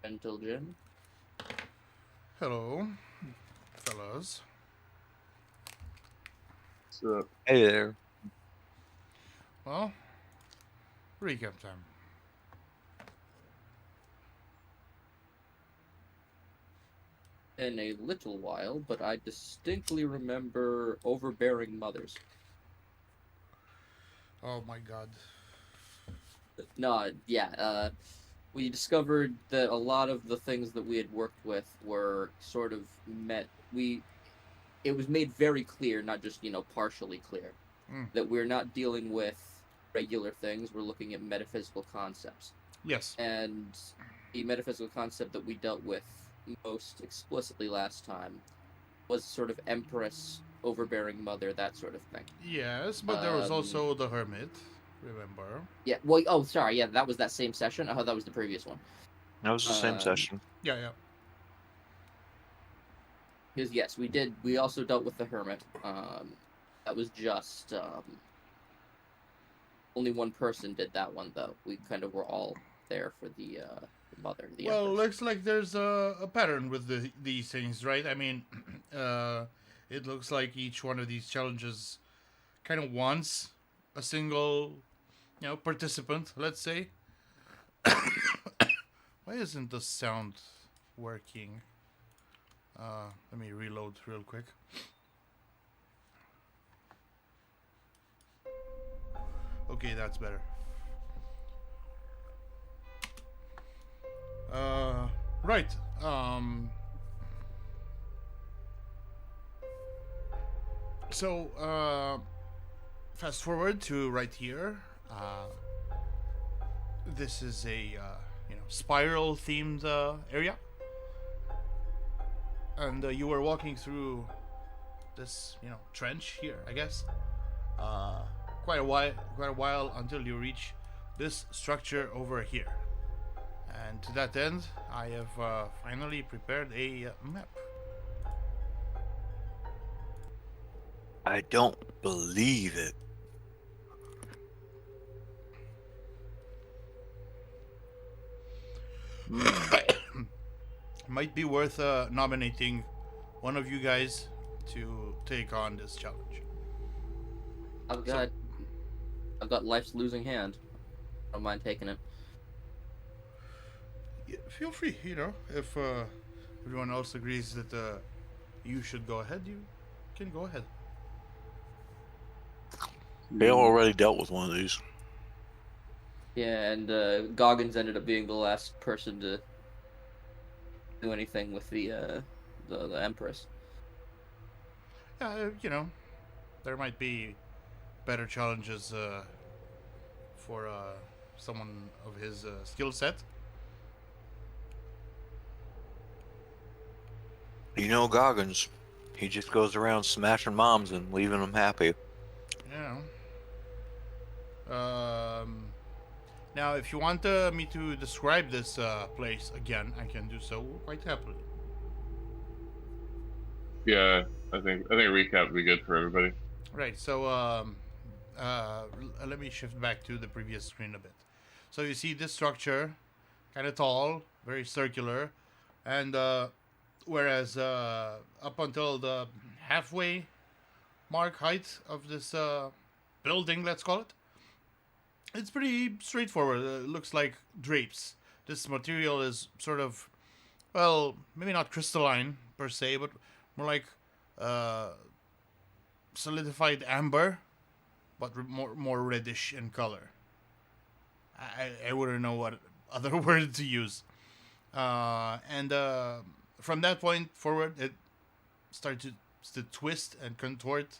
Gentlemen. Hello, fellas. So, Hey there. Well, recap time. In a little while, but I distinctly remember overbearing mothers. Oh my god. No, yeah, we discovered that a lot of the things that we had worked with were sort of it was made very clear, not just, partially clear, Mm. that we're not dealing with regular things, we're looking at metaphysical concepts. Yes. And the metaphysical concept that we dealt with most explicitly last time was sort of empress, overbearing mother, that sort of thing. Yes, but there was also the hermit. Remember? Yeah, well, oh, sorry, yeah, that was that same session. I thought that was the previous one. That was the same Um, session. Yeah. Because yes, we did. We also dealt with the hermit. That was just only one person did that one though. We kind of were all there for the mother, the Well, empress. looks like there's a pattern with these things, right? I mean, it looks like each one of these challenges kind of wants a single, participant. Let's say. Why isn't the sound working? Let me reload real quick. Okay, that's better. Right. So, fast forward to right here. This is a spiral themed area, and you were walking through this trench here, I guess. Quite a while until you reach this structure over here. And to that end, I have finally prepared a map. I don't believe it. Might be worth nominating one of you guys to take on this challenge. I've got life's losing hand. I don't mind taking it. Yeah, feel free, if everyone else agrees that you should go ahead, you can go ahead. They already dealt with one of these. Yeah, and Goggins ended up being the last person to do anything with the empress. Yeah, there might be better challenges for someone of his skill set. You know Goggins. He just goes around smashing moms and leaving them happy. Yeah. Now, if you want me to describe this place again, I can do so quite happily. yeah, I think a recap would be good for everybody. Right. So, let me shift back to the previous screen a bit. So you see this structure, kind of tall, very circular, and whereas up until the halfway mark height of this building, let's call it, it's pretty straightforward. It looks like drapes. This material is sort of, well, maybe not crystalline per se, but more like solidified amber, but more reddish in color. I wouldn't know what other word to use. And from that point forward, it started to twist and contort,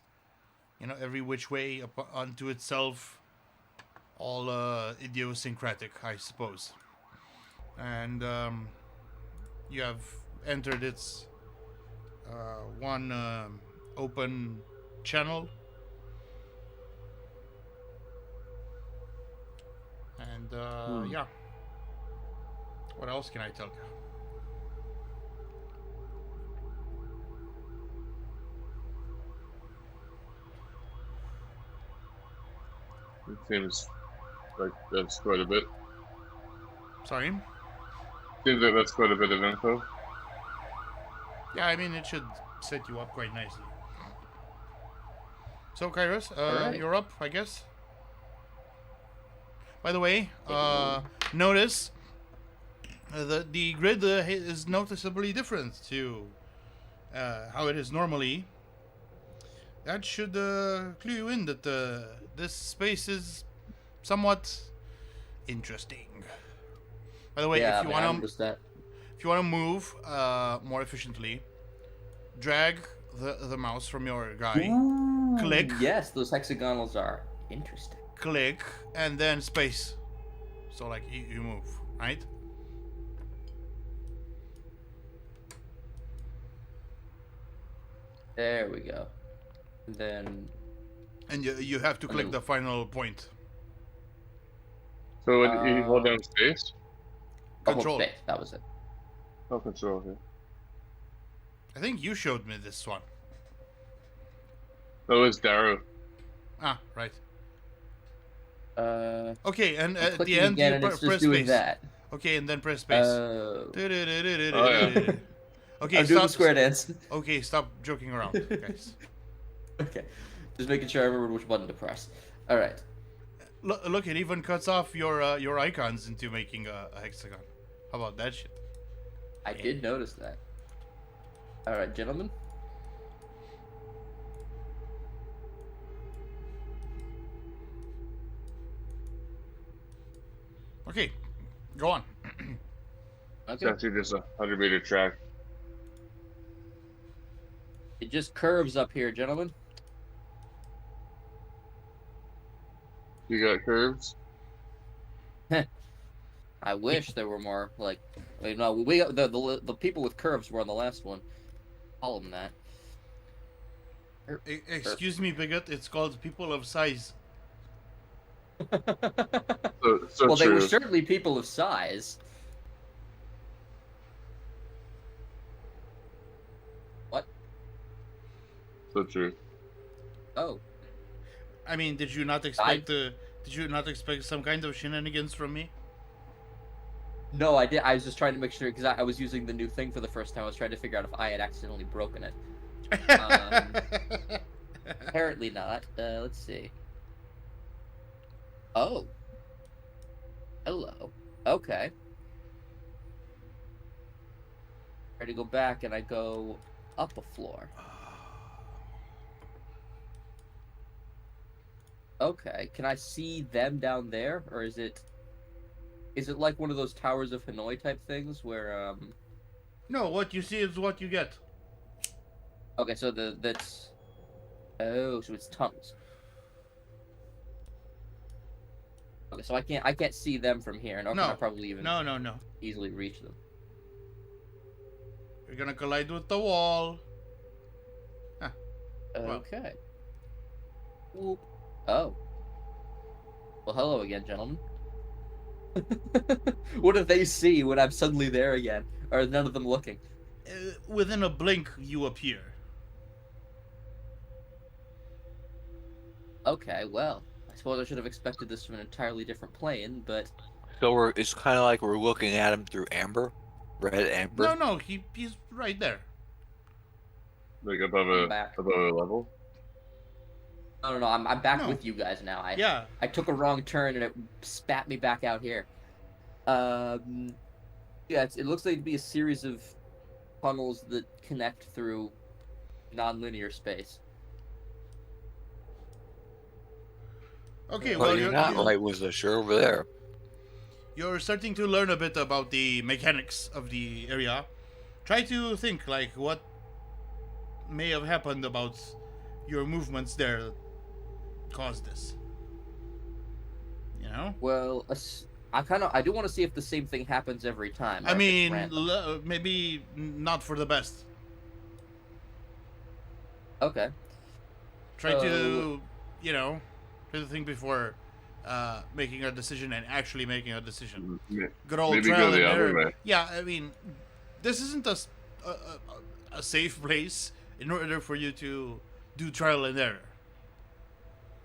every which way onto itself, all idiosyncratic, I suppose. And you have entered its one open channel. And yeah. What else can I tell you? It seems like that's quite a bit. Sorry? Seems like that's quite a bit of info. Yeah, I mean, it should set you up quite nicely. So, Kairos, Alright. you're up, I guess. By the way, Take notice the grid is noticeably different to how it is normally. That should clue you in that this space is somewhat interesting. By the way, yeah, if you I want noticed that. to move more efficiently, drag the mouse from your guy, Ooh, click. Yes, those hexagonals are interesting. click, and then space. So like you move, right? There we go. And then And you have to click the final point. So when you hold down space? Control. space. That was it. Oh, control. Okay. I think you showed me this one. That was Darrow. Ah, right. Uh, Okay, and I'm at the clicking end again, you and it's press just doing space. that. Okay, and then press space. Oh, yeah. Okay, I'm doing the stop. square dance. Okay, stop joking around, guys. Okay, just making sure I remember which button to press. All right. Look, it even cuts off your icons into making a hexagon. How about that shit? I did notice that. All right, gentlemen. Okay, go on. It's Okay. actually just a 100-meter track. It just curves up here, gentlemen. You got curves? I wish there were more like. Wait, no, we got the people with curves were on the last one. Call them that. Excuse me, bigot. It's called people of size. So well, they were true. certainly people of size. What? So true. Oh, I mean, did you not expect some kind of shenanigans from me? no, I did. I was just trying to make sure because I was using the new thing for the first time. I was trying to figure out if I had accidentally broken it. Apparently not. Let's see. Oh. Hello. Okay. Try to go back and I go up a floor. Okay. Can I see them down there, or is it like one of those Towers of Hanoi type things where No, what you see is what you get. Okay, so that's oh, so it's tunnels. Okay, so I can't see them from here, nor can I probably even No. easily reach them. You're gonna collide with the wall. Well. Okay. Whoop. Oh. Well, hello again, gentlemen. What do they see when I'm suddenly there again? Or are none of them looking? Within a blink, you appear. Okay, well, I suppose I should have expected this from an entirely different plane, but So it's kind of like we're looking at him through amber, red amber. No, he's right there. Like above I'm back. a level. no, I'm back No. with you guys now. Yeah. I took a wrong turn and it spat me back out here. Yeah, it looks like it'd be a series of tunnels that connect through non-linear space. Okay, Well, well, you're not like was the sure over there. you're starting to learn a bit about the mechanics of the area. Try to think like what may have happened about your movements there that caused this. You know? Well, I do want to see if the same thing happens every time. or I if it's mean, random. maybe not for the best. Okay. Try to, try to think before making a decision and actually making a decision. Good old Maybe trial go the and other error. way. Yeah, I mean, this isn't a safe place in order for you to do trial and error.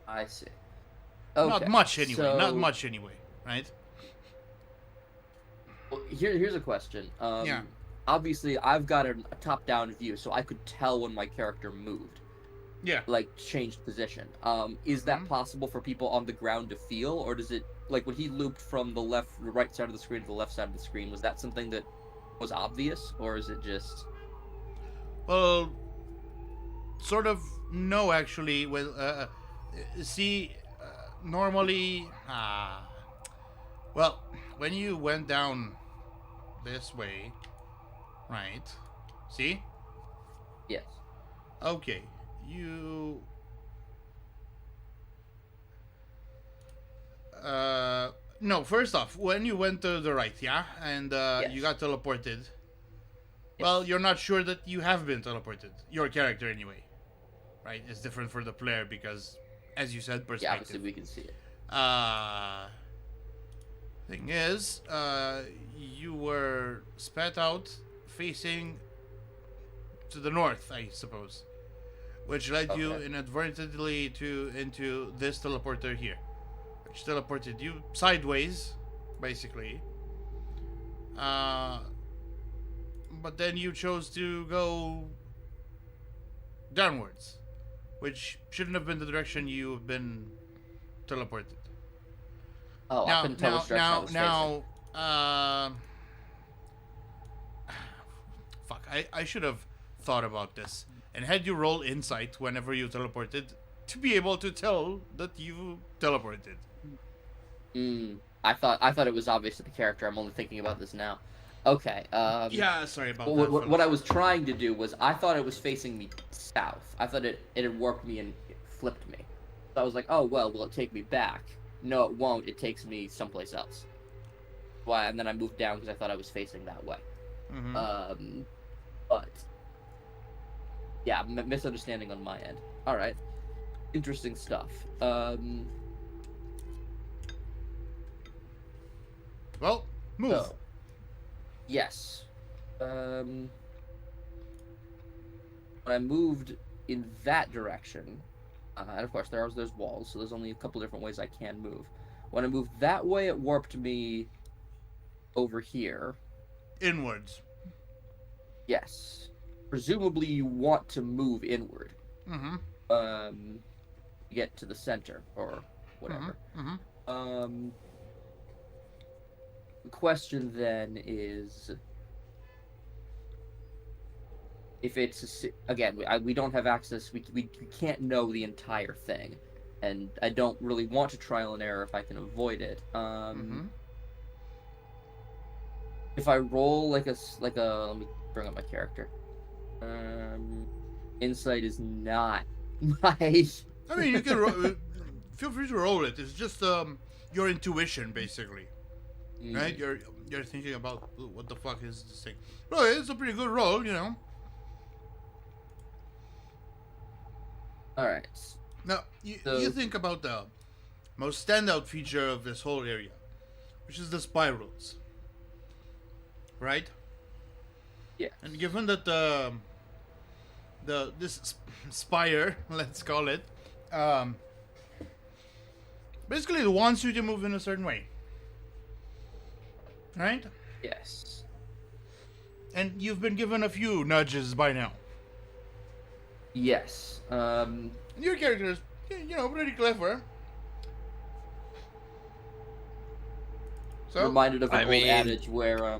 I see. Okay. Not much anyway. so- Not much anyway, right? Well, here's a question. Yeah. Obviously, I've got a top-down view, so I could tell when my character moved, Yeah. like changed position. Is that Mhm. possible for people on the ground to feel, or does it like when he looped from the right side of the screen to the left side of the screen? Was that something that was obvious, or is it just Well, sort of. No, actually. Well, see, normally, well, when you went down this way, right? See? yes? Okay. You. No, first off, when you went to the right, yeah? And Yes. you got teleported. Yes. Well, you're not sure that you have been teleported. Your character, anyway. Right? It's different for the player because, as you said, Yeah, obviously perspective. we can see it. Thing is, you were spat out facing to the north, I suppose, which led you Okay. inadvertently into this teleporter here, which teleported you sideways, basically. But then you chose to go downwards, which shouldn't have been the direction you've been teleported. Oh, I couldn't tell which direction I was facing. Fuck, I should have thought about this and had you roll insight whenever you teleported to be able to tell that you teleported. I thought it was obvious to the character. I'm only thinking about this now. Okay. Yeah, sorry about Well, that. what I was trying to do was I thought it was facing me south. I thought it had warped me and it flipped me. So I was like, oh well, will it take me back? No, it won't. It takes me someplace else. Why? And then I moved down because I thought I was facing that way. Mm-hmm. But yeah, misunderstanding on my end. All right, interesting stuff. Well, move. So, yes. When I moved in that direction, and of course there's walls, so there's only a couple different ways I can move. When I moved that way, it warped me over here. Inwards. Yes. Presumably, you want to move inward. Mm-hmm. To get to the center or whatever. Mm-hmm. The question then is, if it's again, we don't have access. We can't know the entire thing, and I don't really want to trial and error if I can avoid it. If I roll like a let me bring up my character. Insight is not my. I mean, you can feel free to roll it. It's just your intuition, basically. Right? You're thinking about what the fuck is this thing. Well, it's a pretty good roll, you know. All right. Now, you think about the most standout feature of this whole area, which is the spirals. Right? Yeah. And given that this spire, let's call it, basically it wants you to move in a certain way. Right? Yes. And you've been given a few nudges by now. Yes. Your character is, you know, pretty clever. So, Reminded of an I old mean- adage where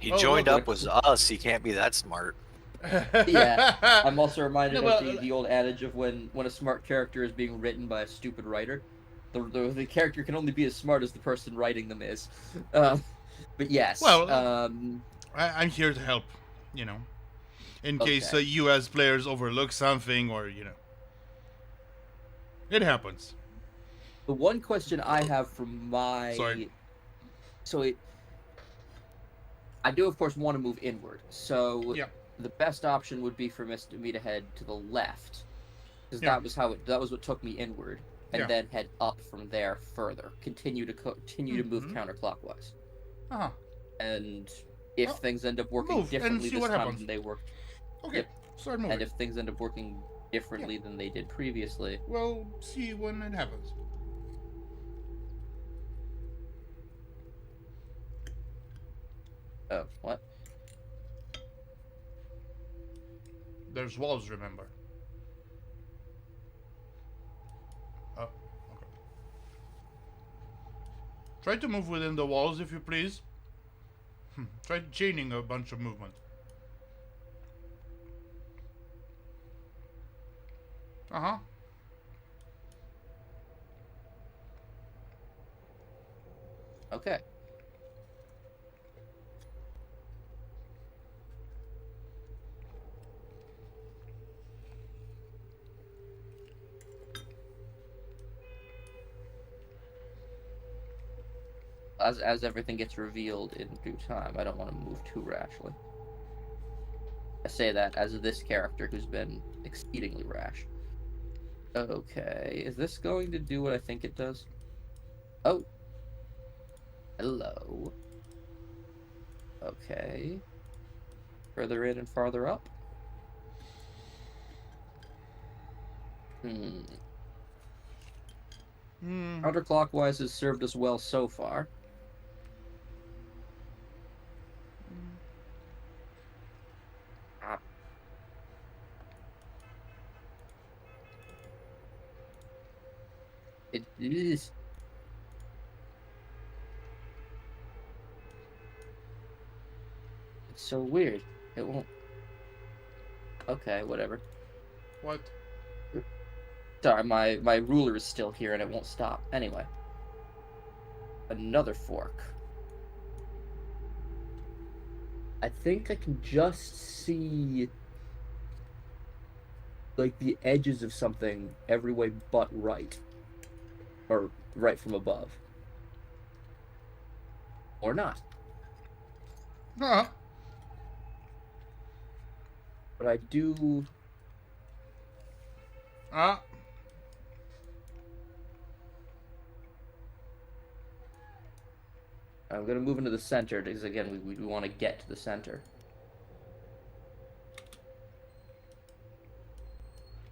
He Oh, joined look, up with us. He can't be that smart. yeah. I'm also reminded No, of but- the old adage of when a smart character is being written by a stupid writer, the character can only be as smart as the person writing them is. But yes. Well, I'm here to help, you know, in case Okay. you as players overlook something or, you know. It happens. The one question I have from my Sorry. I do of course want to move inward. So Yeah. the best option would be for me to head to the left, because Yeah. that was what took me inward, and Yeah. then head up from there further. Continue to move Mhm. counterclockwise. Uh-huh. And if Well, things end up working move and differently see this what time happens. than they worked, Okay, Yep. start moving. and if things end up working differently than they did previously, We'll see when it happens. Oh, what? There's walls, remember. Oh, okay. Try to move within the walls, if you please. Try chaining a bunch of movement. Uh-huh. Okay. As everything gets revealed in due time, I don't want to move too rashly. I say that as this character who's been exceedingly rash. Okay, is this going to do what I think it does? Oh. Hello. Okay. Further in and farther up. Counterclockwise has served us well so far. It is. It's so weird. It won't. Okay, whatever. What? Sorry, my ruler is still here and it won't stop. Anyway. Another fork. I think I can just see like the edges of something every way but right. Or right from above. Or not. Uh-huh. But I do... Ah. I'm going to move into the center because, again, we want to get to the center.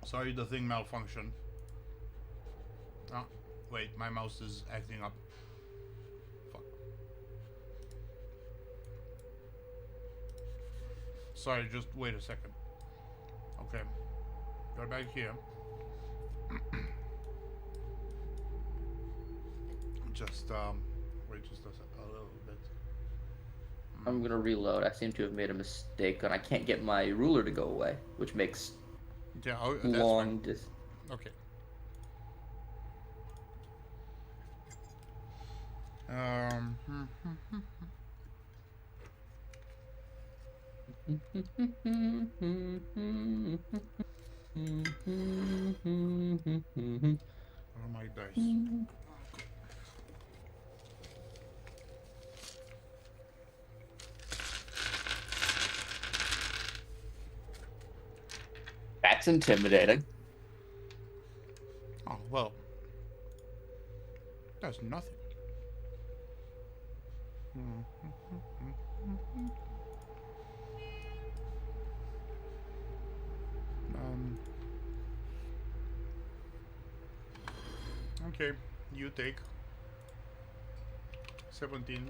Sorry, the thing malfunctioned. Oh, wait, my mouse is acting up. Fuck. Sorry, just wait a second. Okay. Go back here. Just, wait just a little bit. I'm going to reload. I seem to have made a mistake, and I can't get my ruler to go away, which makes Yeah, oh, that's long fine. dis... Okay. Um. Oh my dice. That's intimidating. Oh well. That's nothing. Okay, you take 17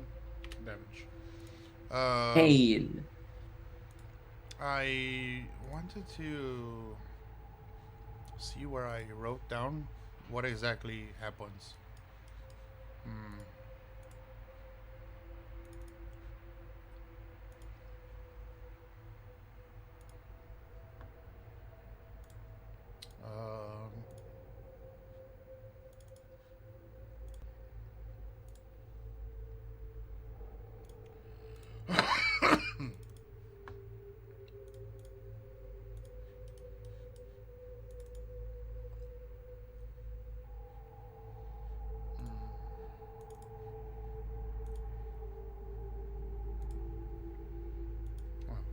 damage. Pain. I wanted to see where I wrote down what exactly happens.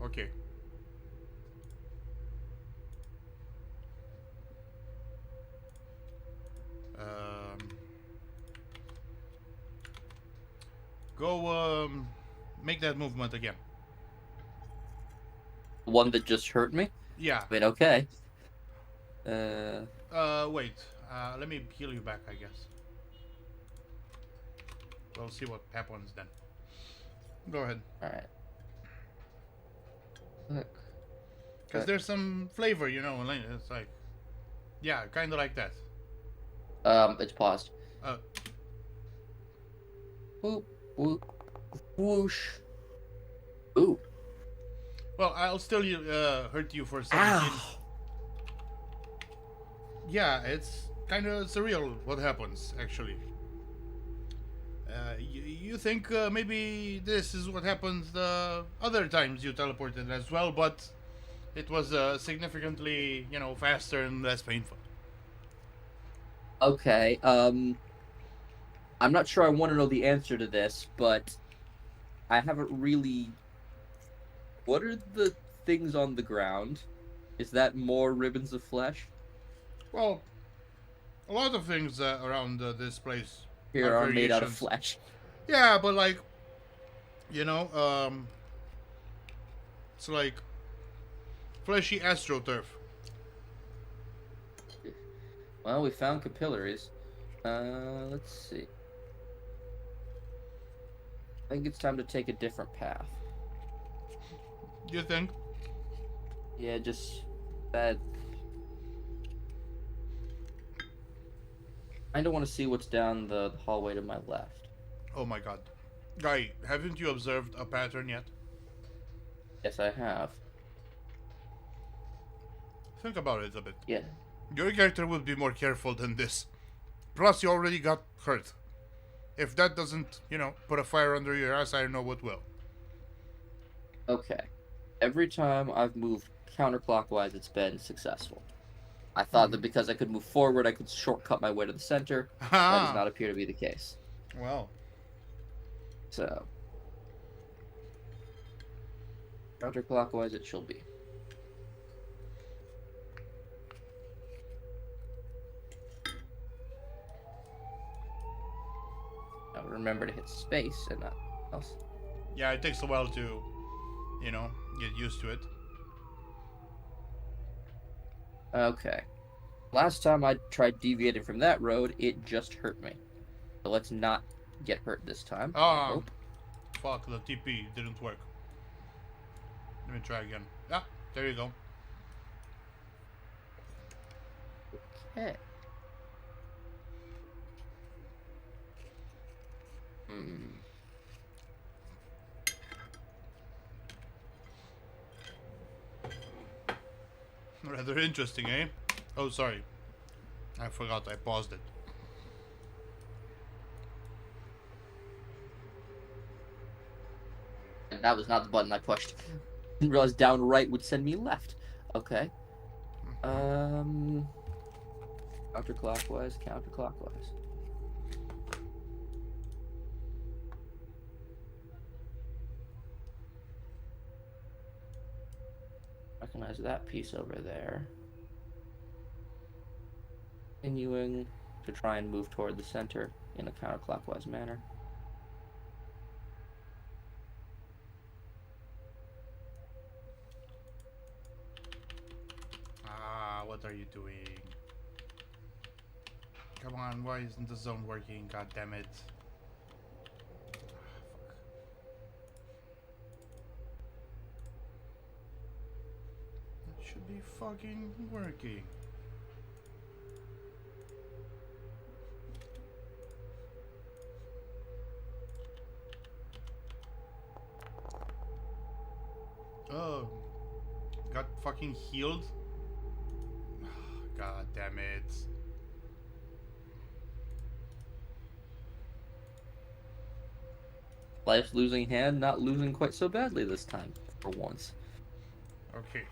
Okay. Go make that movement again. One that just hurt me? Yeah. I mean, okay. Wait. Let me heal you back, I guess. We'll see what happens then. Go ahead. Alright. Look. Because there's some flavor, you know. It's like, yeah, kind of like that. It's paused. Uh, Whoop, whoop, whoosh. Ooh. well, I'll still hurt you for 17. Ow. Yeah, it's kind of surreal what happens, actually. You think maybe this is what happens the other times you teleported as well, but it was significantly, faster and less painful. Okay. I'm not sure I want to know the answer to this, but I haven't really. What are the things on the ground? Is that more ribbons of flesh? Well, a lot of things around this place Here are made out of variations. flesh. Yeah, but like, it's like fleshy astroturf. Well, we found capillaries. Let's see. I think it's time to take a different path. You think? Yeah, just that. I don't want to see what's down the hallway to my left. Oh my god. Guy, haven't you observed a pattern yet? Yes, I have. Think about it a bit. Yeah. Your character will be more careful than this. Plus, you already got hurt. If that doesn't, put a fire under your ass, I don't know what will. Okay. Every time I've moved counterclockwise, it's been successful. I thought that because I could move forward, I could shortcut my way to the center. That does not appear to be the case. Well. So, counterclockwise it shall be. Now remember to hit space and not else. Yeah, it takes a while to, get used to it. Okay. Last time I tried deviating from that road, it just hurt me. So let's not get hurt this time. Oh, fuck, the TP didn't work. Let me try again. Yeah, there you go. Okay. Hmm. Rather interesting, eh? Oh, sorry. I forgot, I paused it. And that was not the button I pushed. Didn't realize down right would send me left. Okay. Counterclockwise, counterclockwise. Recognize that piece over there. Continuing to try and move toward the center in a counterclockwise manner. What are you doing? Come on, why isn't the zone working? God damn it. Fuck. It should be fucking working. Oh, got fucking healed? God damn it. Life's losing hand, not losing quite so badly this time, for once. Okay.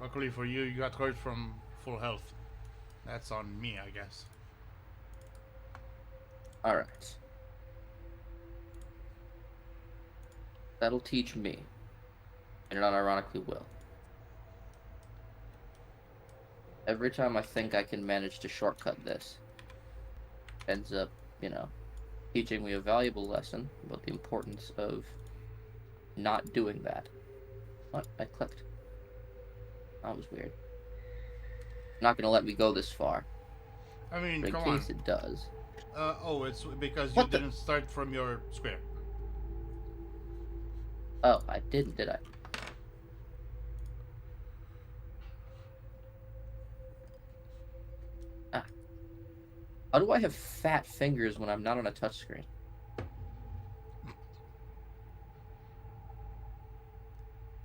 Luckily for you, you got hurt from full health. That's on me, I guess. Alright. That'll teach me. And it unironically will. Every time I think I can manage to shortcut this, ends up, teaching me a valuable lesson about the importance of not doing that. What? I clicked. That was weird. Not gonna let me go this far. I mean, But in come case on. it does. It's because What you the- didn't start from your square. Oh, I didn't, did I? Ah. How do I have fat fingers when I'm not on a touchscreen?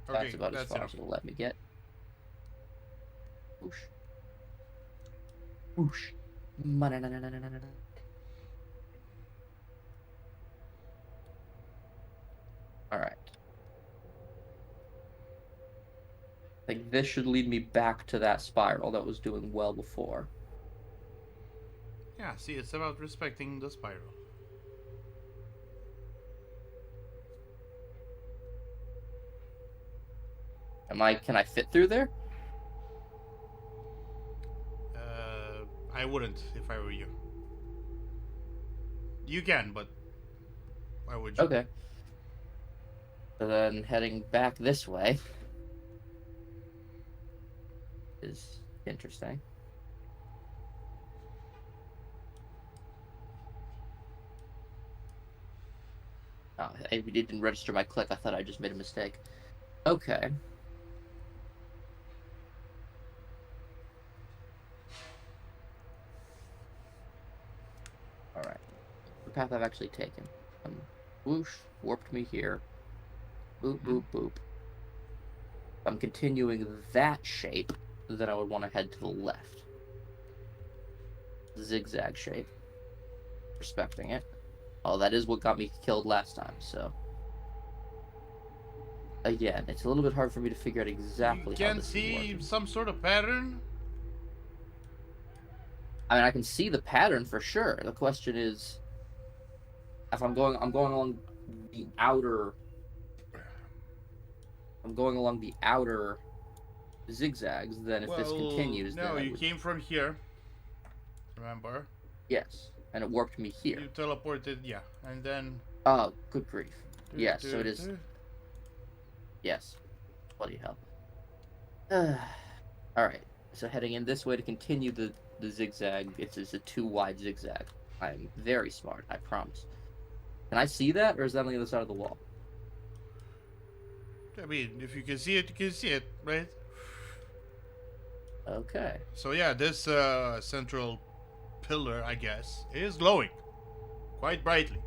That's Okay, about as that's far enough. as it'll let me get. Whoosh. Whoosh. Ma-na-na-na-na-na-na-na. Alright. I think this should lead me back to that spiral that was doing well before. Yeah, see, it's about respecting the spiral. Can I fit through there? I wouldn't if I were you. You can, but why would you? Okay. So then heading back this way is interesting. Oh, it didn't register my click. I thought I just made a mistake. Okay. Alright. The path I've actually taken. Whoosh, warped me here. Boop, boop, boop. If I'm continuing that shape, then I would want to head to the left. Zigzag shape. Respecting it. Oh, that is what got me killed last time, so. Again, it's a little bit hard for me to figure out exactly You how can this is see working. some sort of pattern. I mean, I can see the pattern for sure. The question is, if I'm going along the outer, I'm going along the outer zigzags. Then if this Well, continues, no, then I you would, came from here. Remember? yes, and it warped me here. You teleported, yeah, and then. Oh, good grief! Yes, so it is. Duh. Yes, bloody hell. All right, so heading in this way to continue the zigzag. It's a too wide zigzag. I'm very smart, I promise. Can I see that, or is that on the other side of the wall? I mean, if you can see it, you can see it, right? Okay. So yeah, this central pillar, I guess, is glowing quite brightly.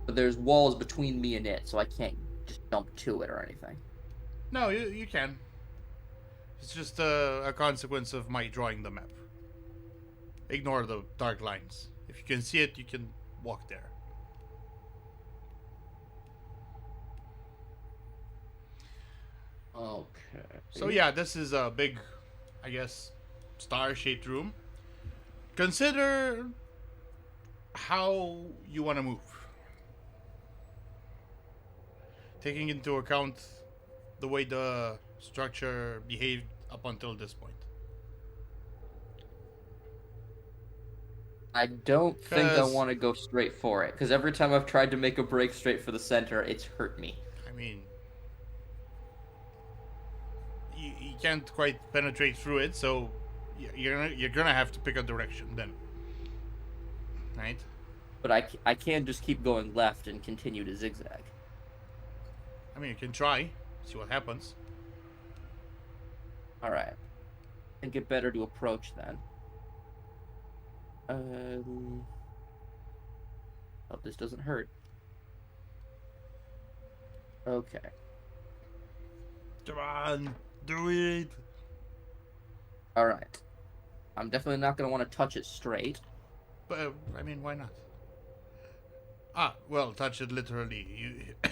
But there's walls between me and it, so I can't just jump to it or anything. No, you can. It's just a consequence of my drawing the map. Ignore the dark lines. If you can see it, you can walk there. Okay. So yeah, this is a big, I guess, star-shaped room. Consider how you want to move. Taking into account the way the structure behaved up until this point. I don't think I 'Cause- want to go straight for it, because every time I've tried to make a break straight for the center, it's hurt me. I mean, you can't quite penetrate through it, so you're gonna have to pick a direction then, right? But I can just keep going left and continue to zigzag. I mean, you can try, see what happens. Alright. I think it better to approach then. Oh, this doesn't hurt. Okay. Come on, do it. Alright. I'm definitely not going to want to touch it straight. But I mean, why not? Ah, well, touch it literally. You,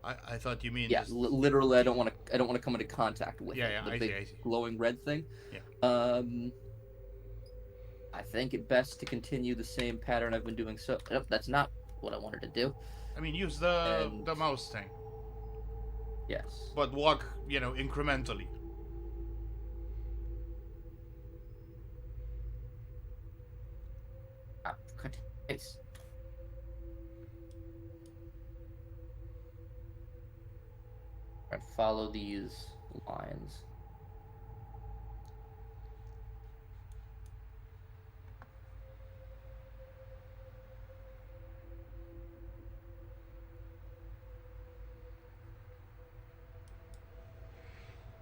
I thought you mean Yeah, just. literally, I don't want to come into contact with Yeah, it. yeah, The I big see, I see. glowing red thing. Yeah. I think it best to continue the same pattern I've been doing. So, nope, that's not what I wanted to do. I mean, use the And- mouse thing, Yes. but walk, incrementally. Ah, cut face. And follow these lines.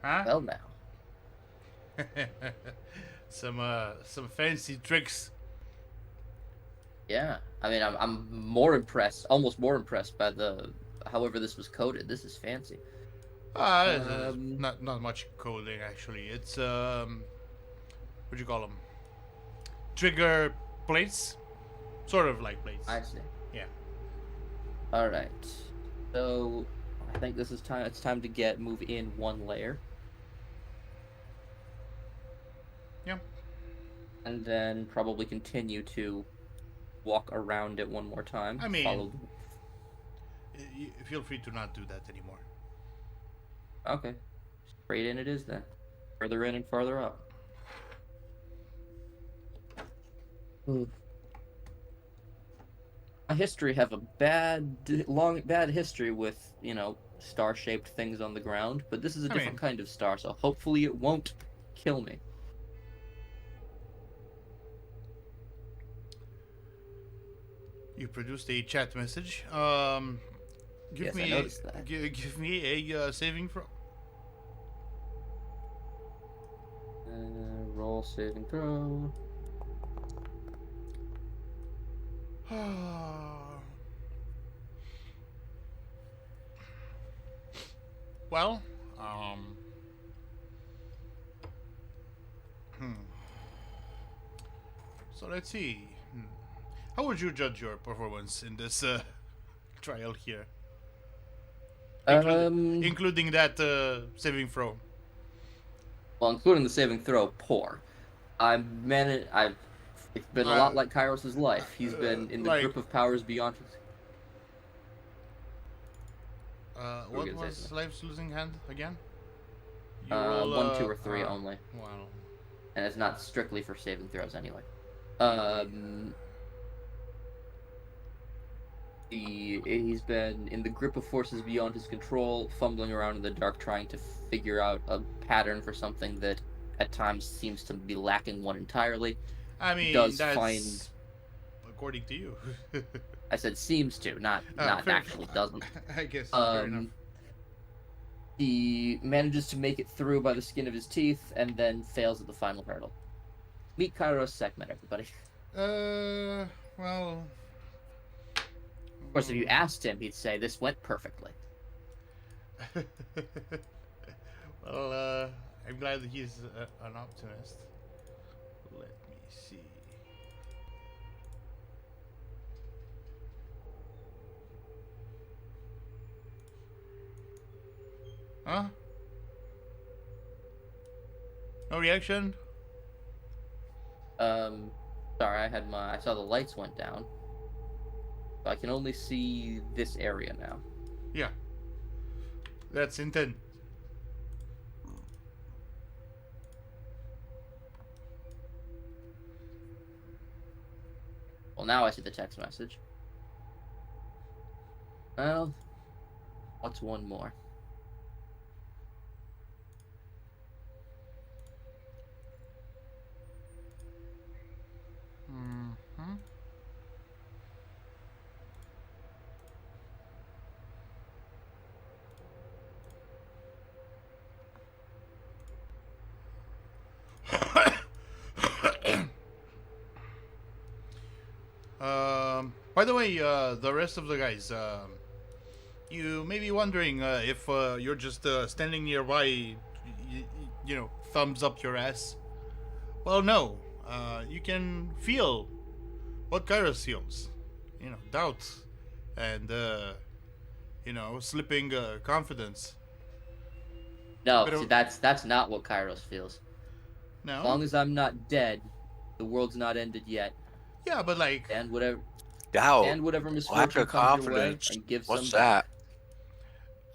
Huh? Well, now. Some fancy tricks. Yeah. I mean, I'm more impressed, almost more impressed by however this was coded. This is fancy. It's Um, not much coding actually. It's what do you call them? Trigger plates, sort of like plates. I see. Yeah. All right. So I think this is time. It's time to move in one layer. Yeah. And then probably continue to walk around it one more time. I mean, follow. Feel free to not do that anymore. Okay. Straight in it is then. Further in and farther up. My history have a bad history with, star-shaped things on the ground, but this is a different kind of star, so hopefully it won't kill me. You produced a chat message. Give Yes, me I noticed that. give me a saving throw. Roll saving throw. Well, so let's see. How would you judge your performance in this trial here? Including that saving throw. Well, including the saving throw, poor. It's been a lot like Kairos' life. He's been in the grip of powers beyond his. What was Life's losing hand again? 1, 2, or 3 only. Wow. And it's not strictly for saving throws anyway. He's been in the grip of forces beyond his control, fumbling around in the dark, trying to figure out a pattern for something that at times seems to be lacking one entirely. I mean, find, according to you. I said seems to, not actually doesn't. I guess fair enough. He manages to make it through by the skin of his teeth, and then fails at the final hurdle. Meet Kairos Sekhmet, everybody. Well. Of course, if you asked him, he'd say this went perfectly. Well, I'm glad that he's an optimist. Let me see. Huh? No reaction? Sorry, I saw the lights went down. I can only see this area now. Yeah. That's intent. Well, now I see the text message. Well, what's one more? Mm-hmm. By the way, the rest of the guys, you may be wondering if you're just standing nearby, you know, thumbs up your ass. Well, no. You can feel what Kairos feels. You know, doubt and, you know, slipping confidence. No, Pero- see, that's not what Kairos feels. No? As long as I'm not dead, the world's not ended yet. Yeah, but like... And whatever Doubt. lack Lack misfortune of comes your way, confidence. and give What's some back.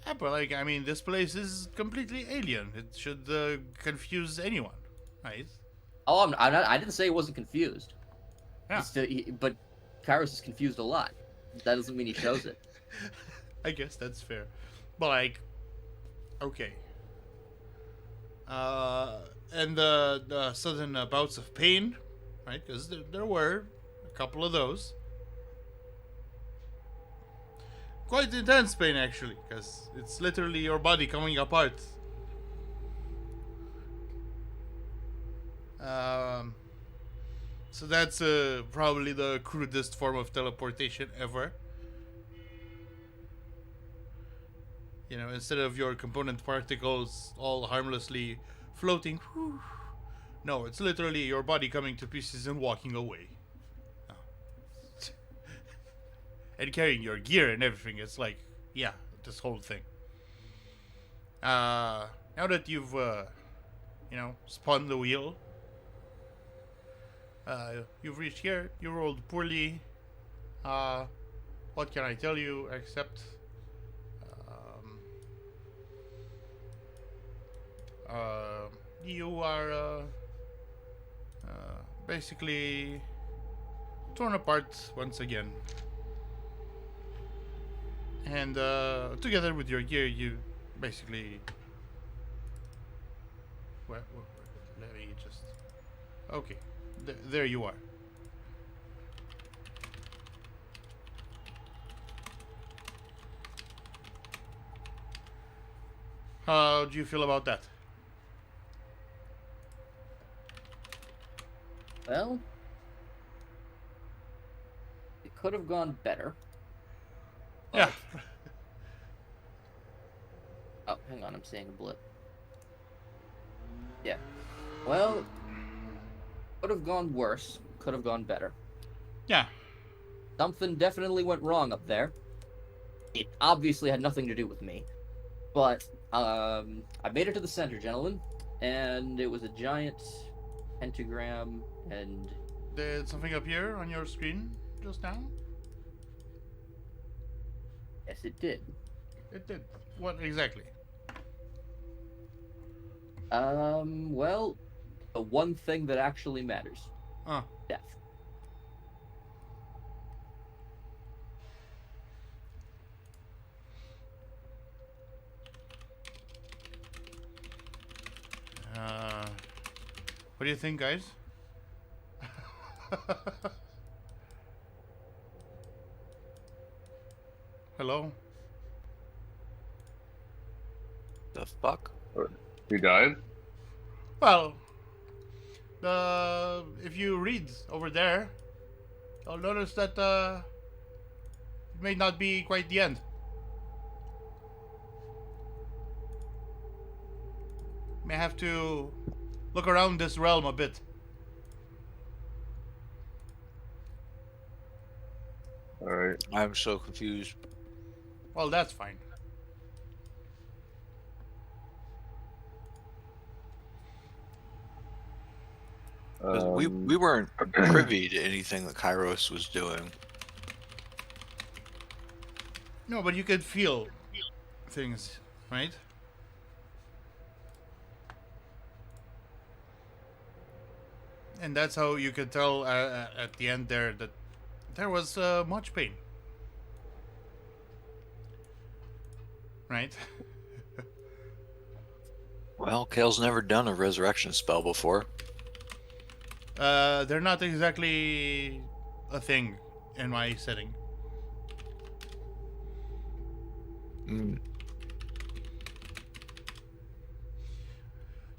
that? Yeah, but like, I mean, this place is completely alien. It should confuse anyone, right? Oh, I'm not. I didn't say he wasn't confused. Yeah. But Kairos is confused a lot. That doesn't mean he shows it. I guess that's fair. But like, okay. And the sudden bouts of pain, right? Because there were a couple of those. Quite intense pain, actually, because it's literally your body coming apart. Um, so that's probably the crudest form of teleportation ever. You know, instead of your component particles all harmlessly floating, whew, no, it's literally your body coming to pieces and walking away. Oh. And carrying your gear and everything. It's like, yeah, this whole thing. Now that you've, spun the wheel, you've reached here. You rolled poorly. What can I tell you except you are basically torn apart once again. And together with your gear, you basically... Let me just... Okay, there you are. How do you feel about that? Well, it could have gone better. Yeah. Oh, hang on, I'm seeing a blip. Yeah. Well, could have gone worse. Could have gone better. Yeah. Something definitely went wrong up there. It obviously had nothing to do with me. But, I made it to the center, gentlemen. And it was a giant pentagram, and... Did something appear on your screen just now? Yes, it did. It did. What exactly? Well, the one thing that actually matters. Death. What do you think, guys? Hello? The fuck? He died? Well, if you read over there, you'll notice that it may not be quite the end. May have to look around this realm a bit. Alright. I'm so confused. Well, that's fine. 'Cause we weren't privy to anything that Kairos was doing. No, but you could feel things, right? And that's how you could tell at the end there that there was much pain. Right? Well, Kale's never done a resurrection spell before. They're not exactly a thing in my setting. Mm.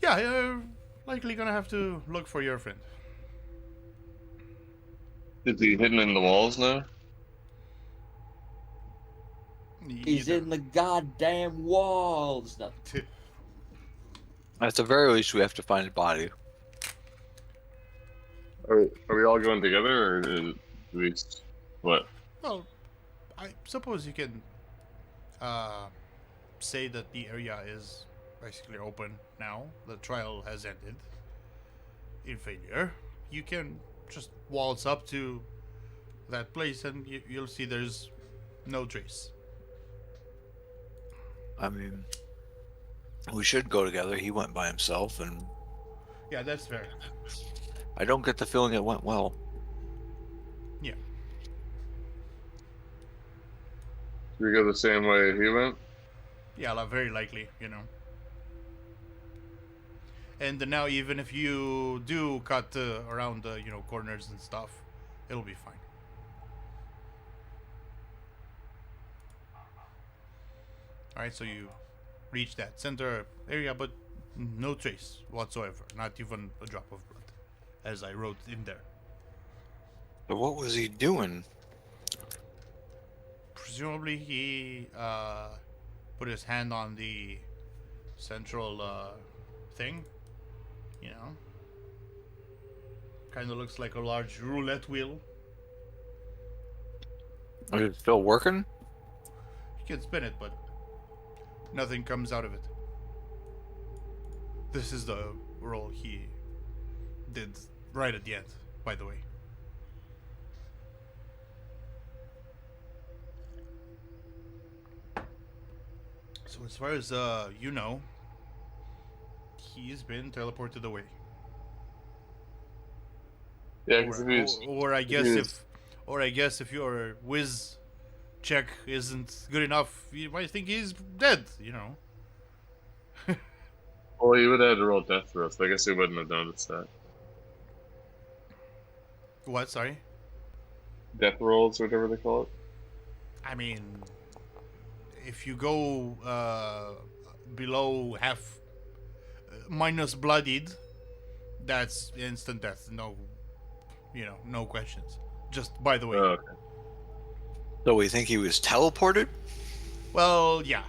Yeah, you're likely gonna have to look for your friend. Is he hidden in the walls now? He's in the goddamn walls. No. At the very least, we have to find a body. Are we all going together, or is we what? Well, I suppose you can say that the area is basically open now. The trial has ended in failure. You can just waltz up to that place and you'll see there's no trace. I mean, we should go together. He went by himself, and Yeah, that's fair. I don't get the feeling it went well. Yeah. Do we go the same way he went? Yeah, very likely, you know. And now, even if you do cut around the corners and stuff, it'll be fine. All right, so you reach that center area, but no trace whatsoever, not even a drop of blood. as I wrote in there. But what was he doing? Presumably he put his hand on the central thing, you know. Kind of looks like a large roulette wheel. Is it still working? You can spin it, but nothing comes out of it. This is the roll he did right at the end, by the way. So as far as you know, he's been teleported away. Yeah, because if he's Or I guess if your whiz check isn't good enough, you might think he's dead. You know. well, he would have had to roll death for us. I guess he wouldn't have noticed that. What? Sorry. Death rolls, or whatever they call it. I mean, if you go below half minus bloodied, that's instant death. No, no questions. Just by the way. Oh, okay. So we think he was teleported? Well, yeah,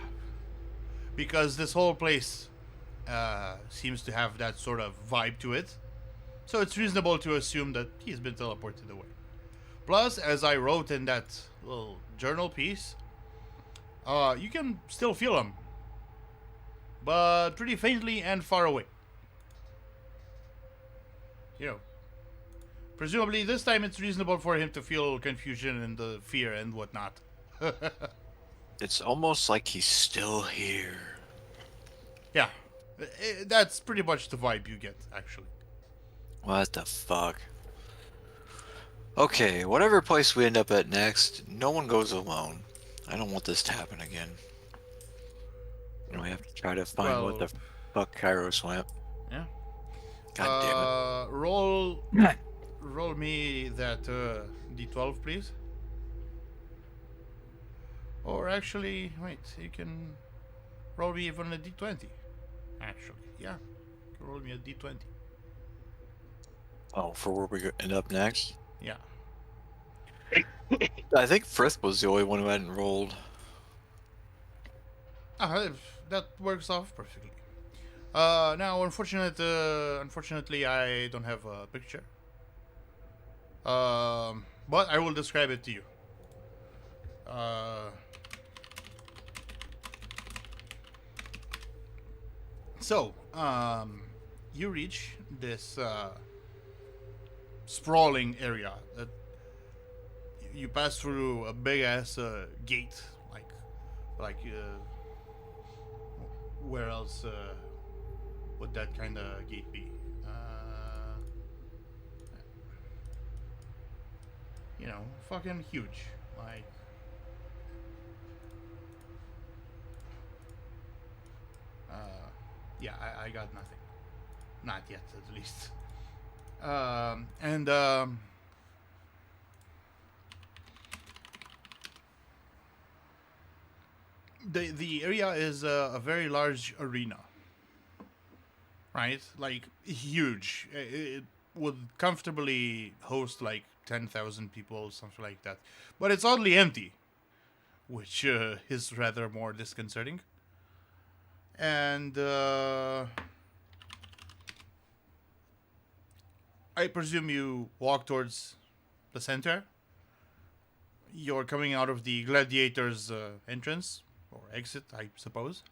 because this whole place seems to have that sort of vibe to it, so it's reasonable to assume that he's been teleported away. Plus, as I wrote in that little journal piece, you can still feel him, but pretty faintly and far away. Presumably this time it's reasonable for him to feel confusion and the fear and whatnot. It's almost like he's still here. Yeah, that's pretty much the vibe you get, actually. What the fuck? Okay, whatever place we end up at next, no one goes alone. I don't want this to happen again. And we have to try to find what the fuck Kairos went. Yeah. God Roll me that D12, please. Or actually, wait, you can roll me even a D20. Actually, yeah. You can roll me a D20. damn it. Oh, for where we end up next? Yeah. I think Frith was the only one who hadn't rolled. That works off perfectly. Now, unfortunately, I don't have a picture. But I will describe it to you. So, you reach this sprawling area. You pass through a big ass gate, like where else would that kind of gate be? Fucking huge. Like, yeah, I got nothing. Not yet, at least. The area is a very large arena, right? Like, huge. It would comfortably host like 10,000 people, something like that. But it's oddly empty, which is rather more disconcerting. And I presume you walk towards the center. You're coming out of the gladiator's entrance or exit, I suppose.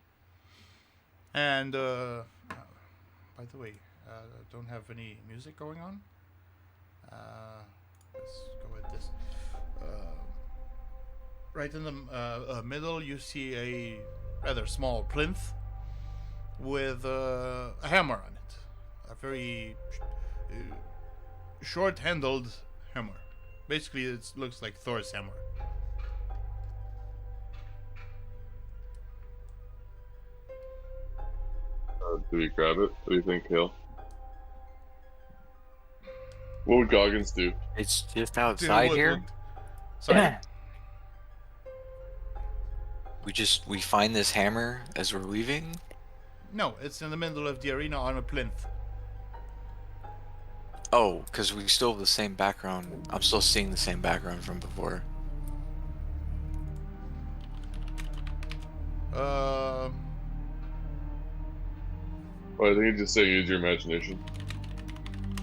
And by the way, don't have any music going on. Let's go with this. Right in the middle, you see a rather small plinth with a hammer on it. A very short-handled hammer. Basically, it looks like Thor's hammer. Do we grab it? What do you think, Hill? What would Goggins do? It's just outside here. Sorry. We find this hammer as we're leaving. No, it's in the middle of the arena on a plinth. Oh, because we still have the same background. I'm still seeing the same background from before. Uh, Well, I think you just say use your imagination.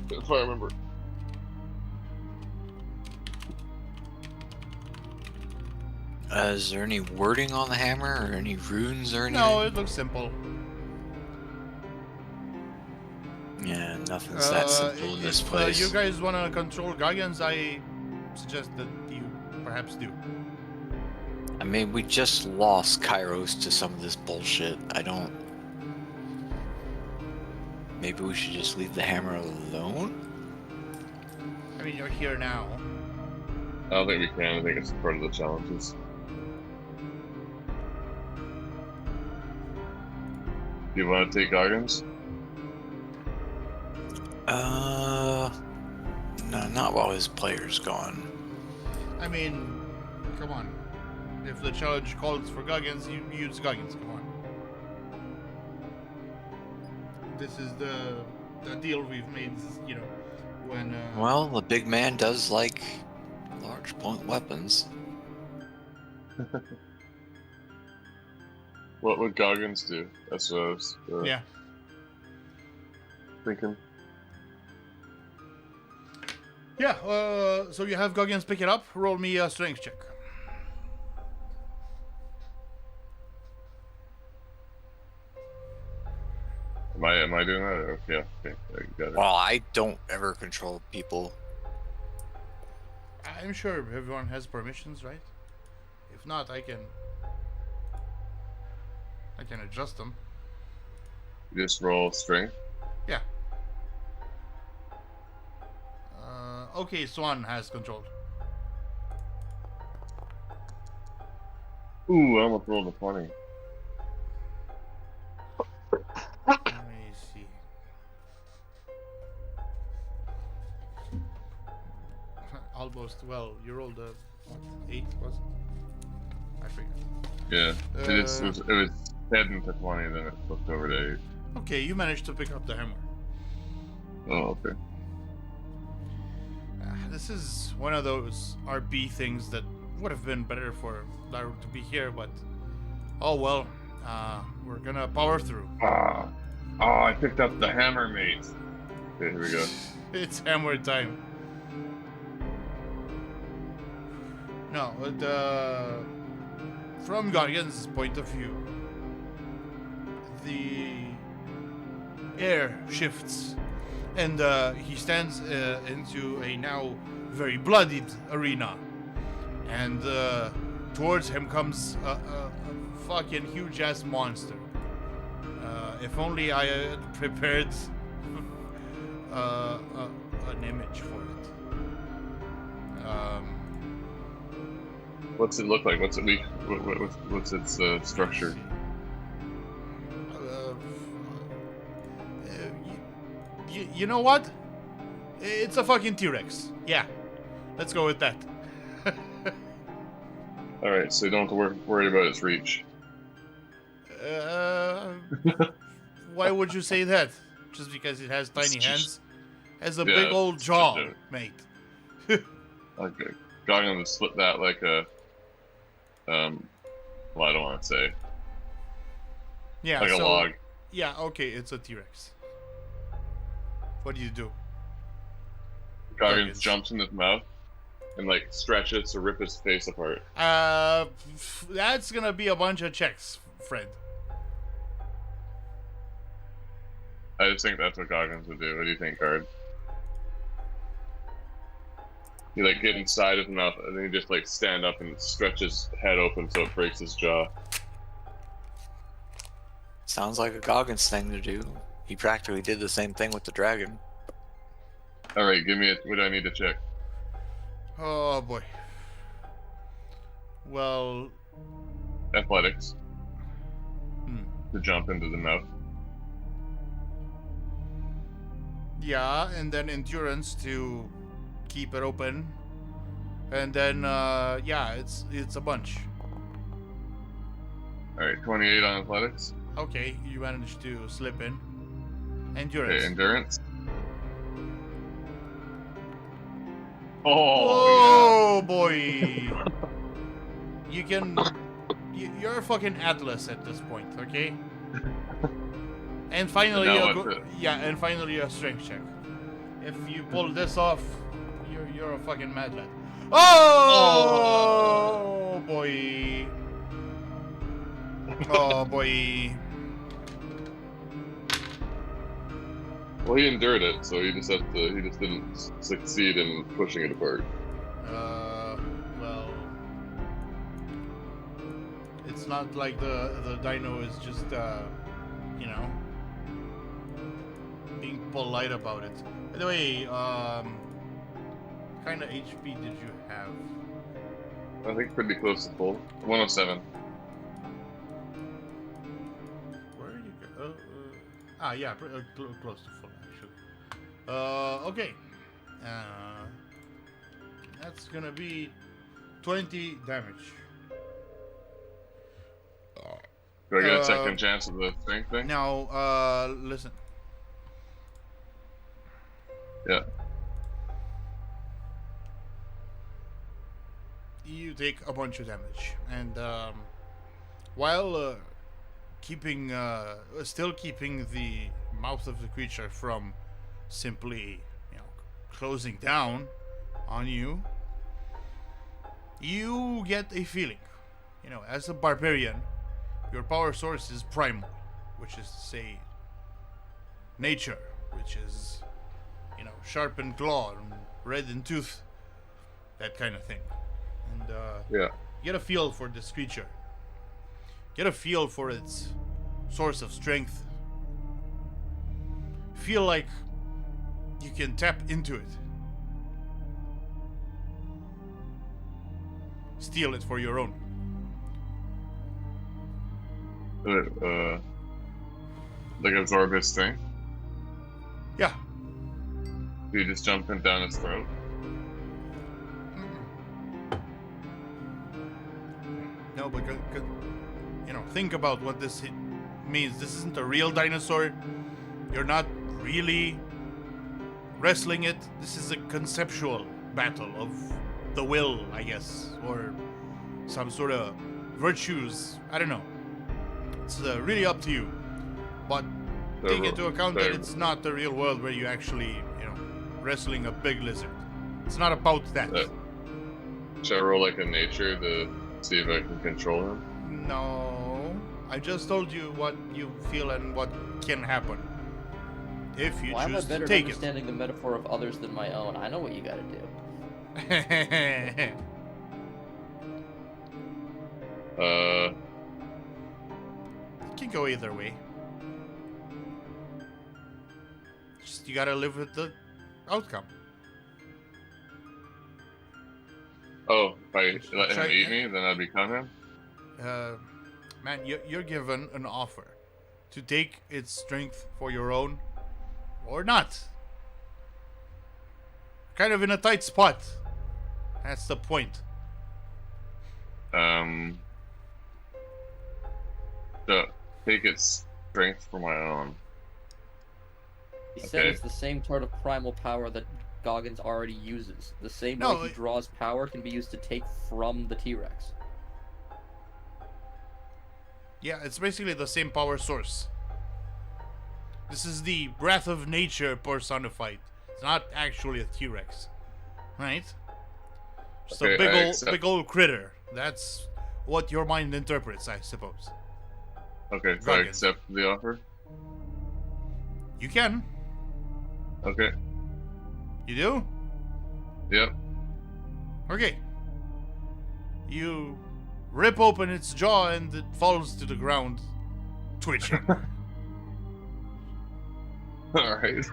If I remember. Is there any wording on the hammer or any runes or anything? no, it looks simple. Yeah, nothing's that simple in this If place. you guys want to control Gargans, I suggest that you perhaps do. I mean, we just lost Kairos to some of this bullshit. I don't... Maybe we should just leave the hammer alone? I mean, you're here now. I don't think we can. I think it's part of the challenges. Do you want to take Goggins? No, not while his player's gone. I mean, come on. If the challenge calls for Goggins, you use Goggins. Come on. This is the deal we've made. You know, when. Well, the big man does like large point weapons. What would Goggins do? That's what I was yeah. thinking. Yeah. So you have Goggins pick it up. Roll me a strength check. Am I doing that? Okay, okay, I got it. Well, I don't ever control people. I'm sure everyone has permissions, right? If not, I can adjust them. You just roll strength. Yeah. Okay, Swan has control. Ooh, I almost rolled a 20. Let me see. Almost. Well, you rolled a what, 8, was it? I forget. Yeah, it was heading to 20, then it flipped over to 8. Okay, you managed to pick up the hammer. Oh, okay. This is one of those RP things that would have been better for Daru to be here, but oh well. We're gonna power through. Oh, I picked up the hammer, mate. Okay, here we go. It's hammer time. No, from Gargan's point of view, the air shifts, and he stands into a now very bloodied arena, and towards him comes a fucking huge ass monster. If only I had prepared an image for it. What's it look like? What's it weak? What's its structure? You know what? It's a fucking T-Rex. Yeah, let's go with that. All right, so you don't have to worry about its reach. Why would you say that? Just because it has tiny hands? Has a Yeah, big old it's jaw, just mate. Okay, Goggins would split that like a well, I don't want to say Yeah, like a so, log. Yeah, okay, it's a T-Rex. What do you do? Goggins jumps in his mouth and like stretches to rip his face apart. That's gonna be a bunch of checks, Fred. I just think that's what Goggins would do. What do you think, Card? You like get inside his mouth and then you just like stand up and stretch his head open so it breaks his jaw. Sounds like a Goggins thing to do. He practically did the same thing with the dragon. All right, give me what do I need to check? Oh boy. Well, Athletics to jump into the mouth. yeah, and then endurance to keep it open, and then yeah, it's a bunch. All right, 28 on athletics. Okay, you managed to slip in. Endurance. Okay, endurance. Oh, Oh boy! You can. You're a fucking atlas at this point, okay? And finally, And now what? and finally a strength check. If you pull this off, you're a fucking mad lad. Oh boy! Oh boy! Well, he endured it, so he just didn't succeed in pushing it apart. Well, it's not like the dino is just you know, being polite about it. By the way, kind of HP did you have? I think pretty close to full. 107. Where did you go? Yeah, close to full actually. Okay. That's gonna be 20 damage. Do I get a second chance of the strength thing? Now, listen. Yeah. You take a bunch of damage, and while still keeping the mouth of the creature from simply, closing down on you, you get a feeling. As a barbarian, your power source is primal, which is to say, nature, which is, sharp and claw and red in tooth, that kind of thing. And Yeah. get a feel for this creature. Get a feel for its source of strength. Feel like you can tap into it. Steal it for your own. Like absorb his strength? Yeah. Do you just jump down his throat? No, but think about what this means. This isn't a real dinosaur. You're not really wrestling it. This is a conceptual battle of the will, I guess, or some sort of virtues. I don't know. It's really up to you. But take into account that it's not the real world where you actually, wrestling a big lizard. It's not about that. Should I roll like a nature to see if I can control him? No. I just told you what you feel and what can happen. If you Why am I choose better to at take understanding the metaphor of others than my own? I know what you gotta do. it. It can go either way. Just you gotta live with the outcome. Oh, if I let Try- him eat me, then I become him? Man, you're given an offer to take its strength for your own, or not. Kind of in a tight spot. That's the point. So, take its strength for my own. He said Okay. it's the same sort of primal power that Goggins already uses. The same No, way he draws power can be used to take from the T-Rex. Yeah, it's basically the same power source. This is the breath of nature personified. It's not actually a T-Rex, right? Just a Okay, I accept. big old critter. That's what your mind interprets, I suppose. Okay, so I Goggins. accept the offer? You can. Okay. You do? Yep. Okay. You rip open its jaw and it falls to the ground, twitching. Alright.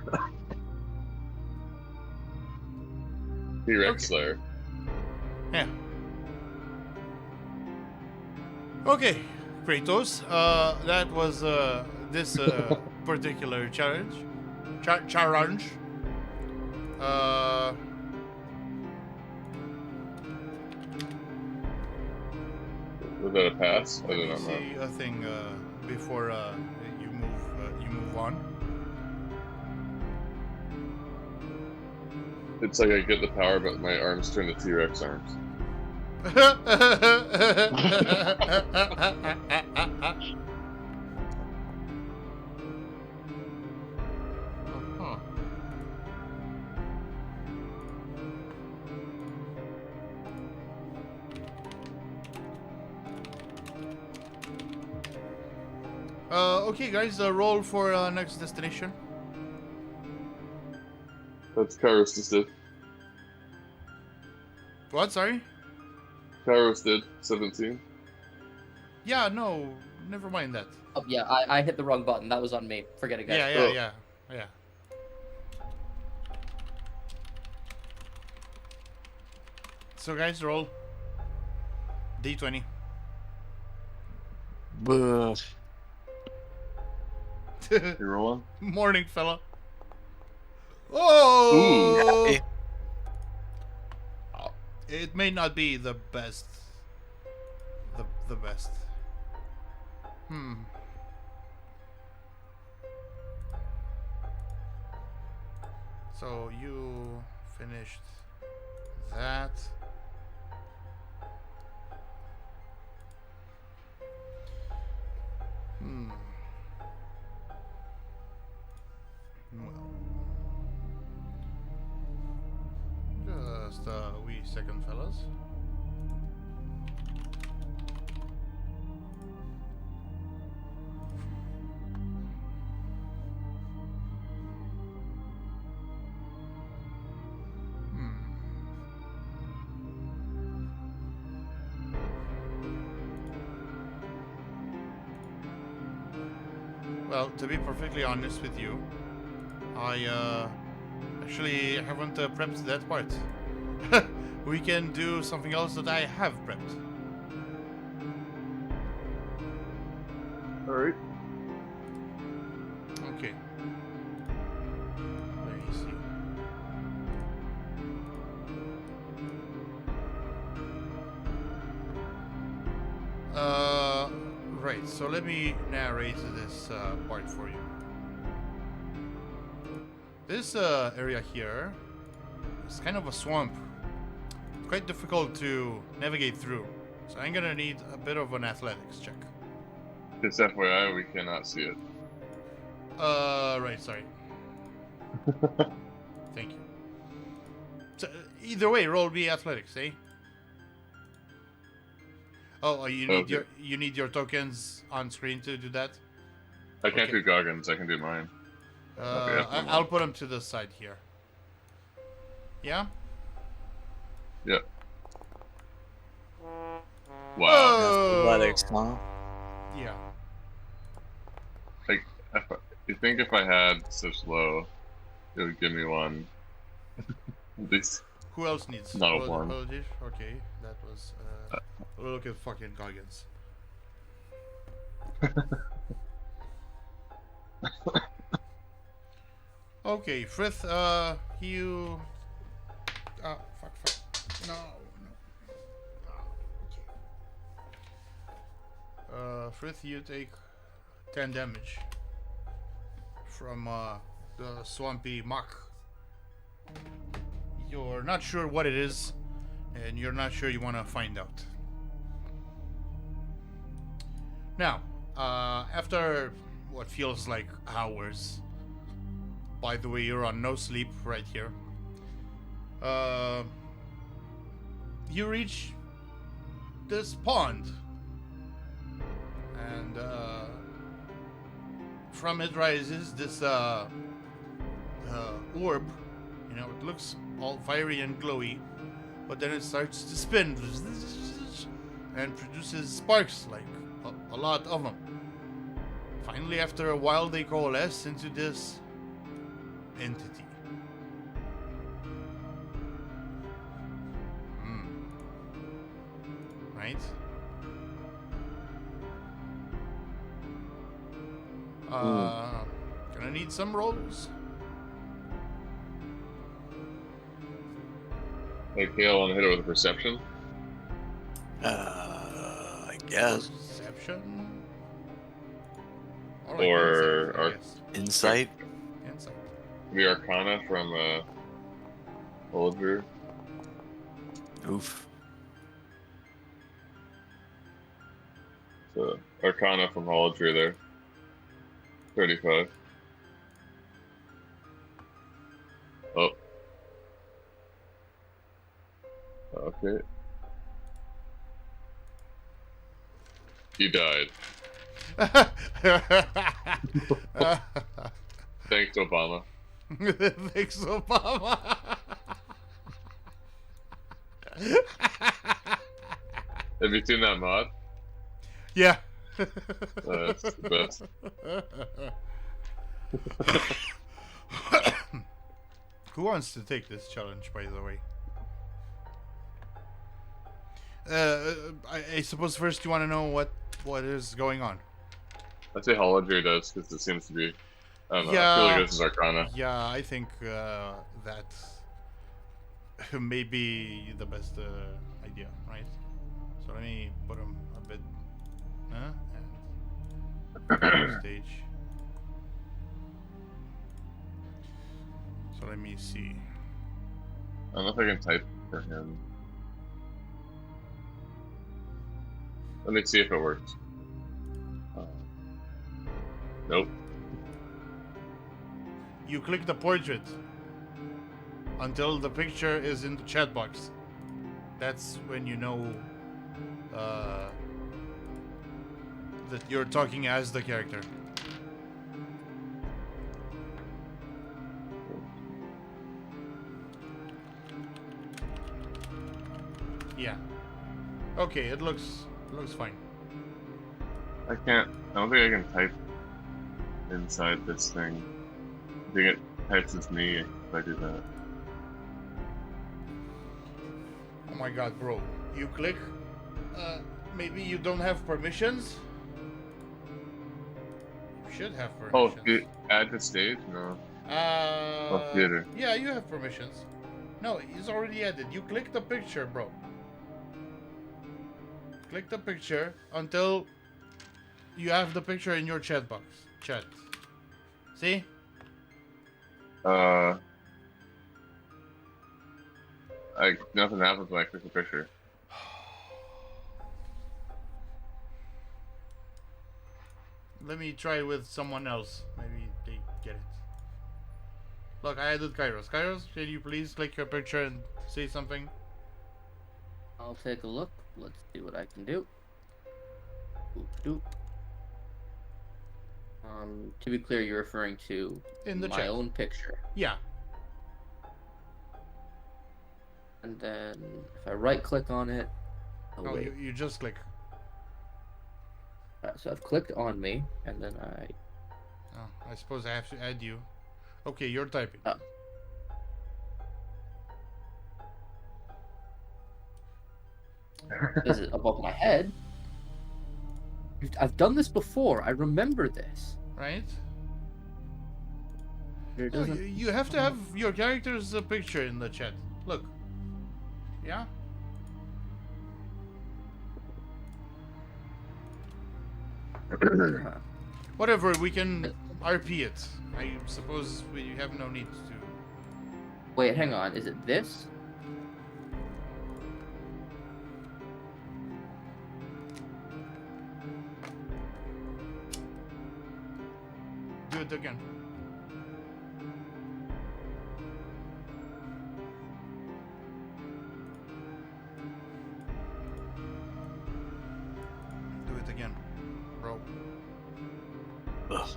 T-Rex Okay. Slayer. Yeah. Okay, Kratos. That was this particular challenge. Challenge. Was that a pass? I Let do me not know. see a thing before you move on. It's like I get the power, but my arms turn to T-Rex arms. Uh-huh. Okay, guys, roll for next destination. That's Kairos just did. What? Sorry? Kairos did 17. Yeah, no, never mind that. Oh yeah, I hit the wrong button. That was on me. Forget it, guys. Yeah. So, guys, roll D20. You rolling? Morning, fella. Oh! Happy. It may not be the best. The best. So you finished that. Well, just a wee second, fellas. Well, to be perfectly honest with you, I actually haven't prepped that part. We can do something else that I have prepped. Alright. Okay. Let me see. Right, so let me narrate this part for you. This area here is kind of a swamp. It's quite difficult to navigate through, so I'm gonna need a bit of an athletics check. Just FYI, we cannot see it. Right, sorry. Thank you. So, either way, roll B athletics, eh? Oh, you need your tokens on screen to do that? I can't Okay. do Goggins, I can do mine. Okay, I'll put them to the side here. Yeah? Yep. Wow. Oh! Athletics, huh? Yeah. Like, you think if I had such low, it would give me one. At least. Who else needs? Not a Oh, one. Okay, that was. Look at fucking Goggins. Okay, Frith, you. Fuck. No. Okay. Frith, you take 10 damage from the swampy muck. You're not sure what it is, and you're not sure you want to find out. Now, after what feels like hours, by the way, you're on no sleep right here, you reach this pond, and from it rises this orb. You know, it looks all fiery and glowy, but then it starts to spin and produces sparks, like a lot of them. Finally, after a while, they coalesce into this entity. Right? Gonna need some rolls. Hey, Kale, want to hit it with a perception? I guess. Perception. Or insight, I guess. Insight. Insight. The Arcana from Older. Oof. So Arcana from Holodry there. 35. Oh. Okay. He died. Thanks, Obama. Thanks, Obama. Have you seen that mod? Yeah. That's the best. Who wants to take this challenge, by the way? I suppose first you want to know what is going on. I'd say Holodry does, because it seems to be... I don't know, I feel Yeah. like this is Arcana. Yeah, I think that may be the best idea, right? So let me put him a bit... and stage. So let me see. I don't know if I can type for him. Let me see if it works. Nope. You click the portrait until the picture is in the chat box. That's when you know that you're talking as the character. Yeah. Okay, it looks fine. I don't think I can type inside this thing. I think it types as me if I do that. Oh my god, bro. You click. Maybe you don't have permissions? You should have Oh, permissions. add to stage? No. Theater. Yeah, you have permissions. No, it's already added. You click the picture, bro. Click the picture until you have the picture in your chat box. Chat. See? Nothing happens when I click the picture. Let me try with someone else. Maybe they get it. Look, I added Kairos. Kairos, can you please click your picture and say something? I'll take a look. Let's see what I can do. Boop, doop. To be clear, you're referring to In the my chat. own picture. Yeah. And then if I right click on it, Oh, wait. you just click. So I've clicked on me, and then Oh, I suppose I have to add you. Okay, you're typing. is it above my head? I've done this before. I remember this. Right? It No, doesn't. you have to have your character's picture in the chat. Look. Yeah? Huh. Whatever, we can RP it. I suppose we have no need to. Wait, hang on. Is it this? Do it again. Do it again, bro. Ugh.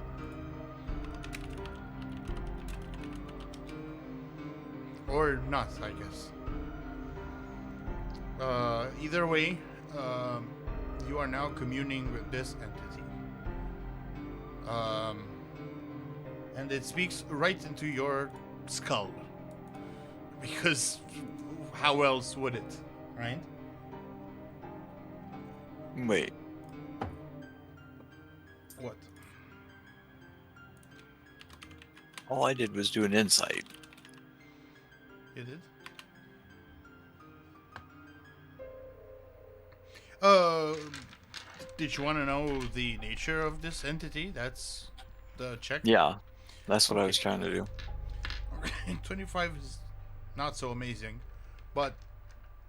Or not, I guess. Either way, you are now communing with this entity. And it speaks right into your skull. Because how else would it, right? Wait. What? All I did was do an insight. You did? Did you want to know the nature of this entity? That's the check? Yeah, that's what I was trying to do. Okay, 25 is not so amazing, but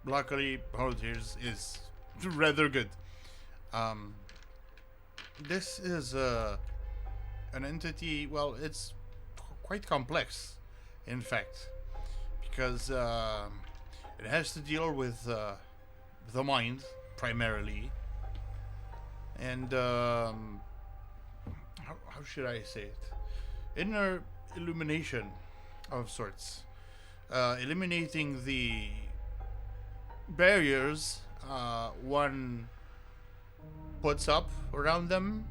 luckily Holdiers is rather good. This is an entity. Well, it's quite complex, in fact, because it has to deal with the mind primarily, and how should I say it? Inner illumination of sorts, eliminating the barriers one puts up around them,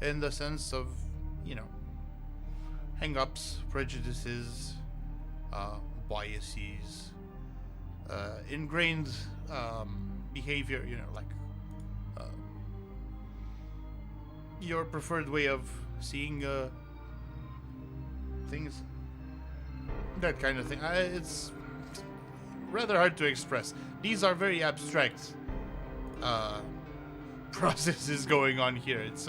in the sense of, hang-ups, prejudices, biases, ingrained behavior, like your preferred way of seeing things, that kind of thing. It's rather hard to express. These are very abstract processes going on here. It's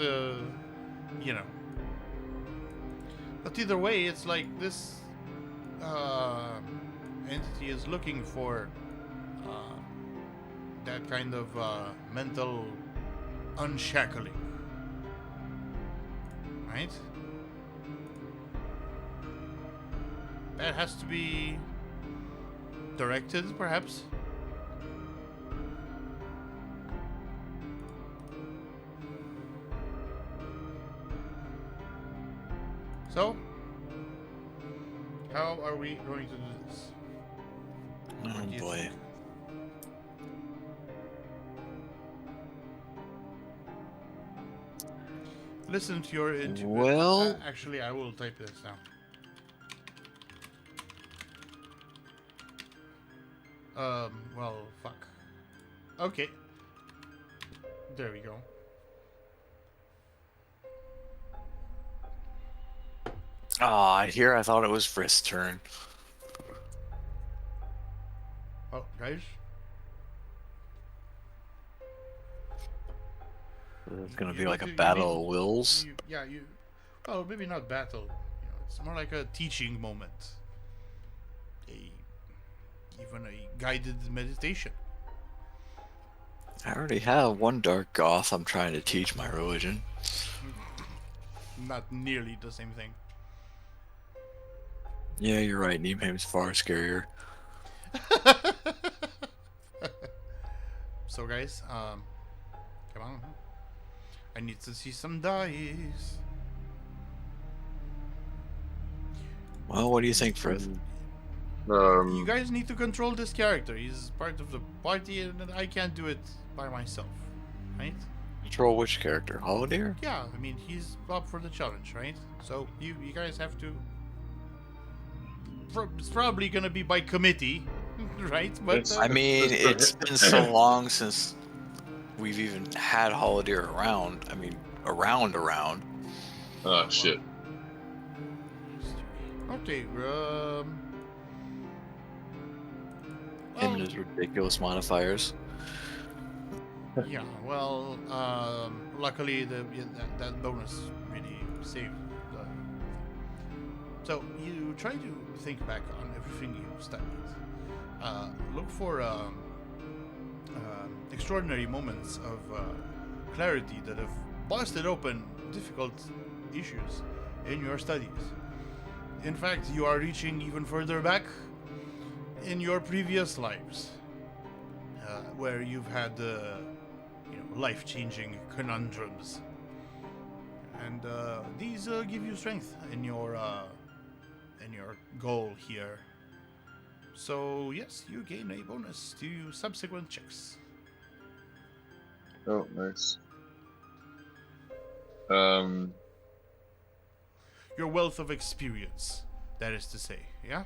but either way, it's like this entity is looking for that kind of mental unshackling, right? That has to be directed, perhaps. So, how are we going to do this? Oh boy. Listen to your intuition. Well, actually, I will type this down. Well, fuck. Okay. There we go. here I thought it was Frisk's turn. Oh, guys. It's gonna be like a battle of wills. Well, maybe not battle. It's more like a teaching moment. Even a guided meditation. I already have one dark goth I'm trying to teach my religion. Not nearly the same thing. Yeah, you're right. Neemhaim's far scarier. So, guys, come on. I need to see some dice. Well, what do you think, Frith? You guys need to control this character. He's part of the party, and I can't do it by myself, right? Control which character? Holiday? Yeah, I mean, he's up for the challenge, right? So you guys have to. It's probably gonna be by committee, right? But I mean, it's been so long since we've even had Holiday around. I mean, around. Oh shit. Okay, Him and his ridiculous modifiers. yeah, well, luckily that bonus really saved the... So, you try to think back on everything you studied. Look for extraordinary moments of clarity that have busted open difficult issues in your studies. In fact, you are reaching even further back in your previous lives, where you've had life-changing conundrums, and these give you strength in your goal here. So yes, you gain a bonus to subsequent checks. Oh, nice. Your wealth of experience, that is to say, yeah?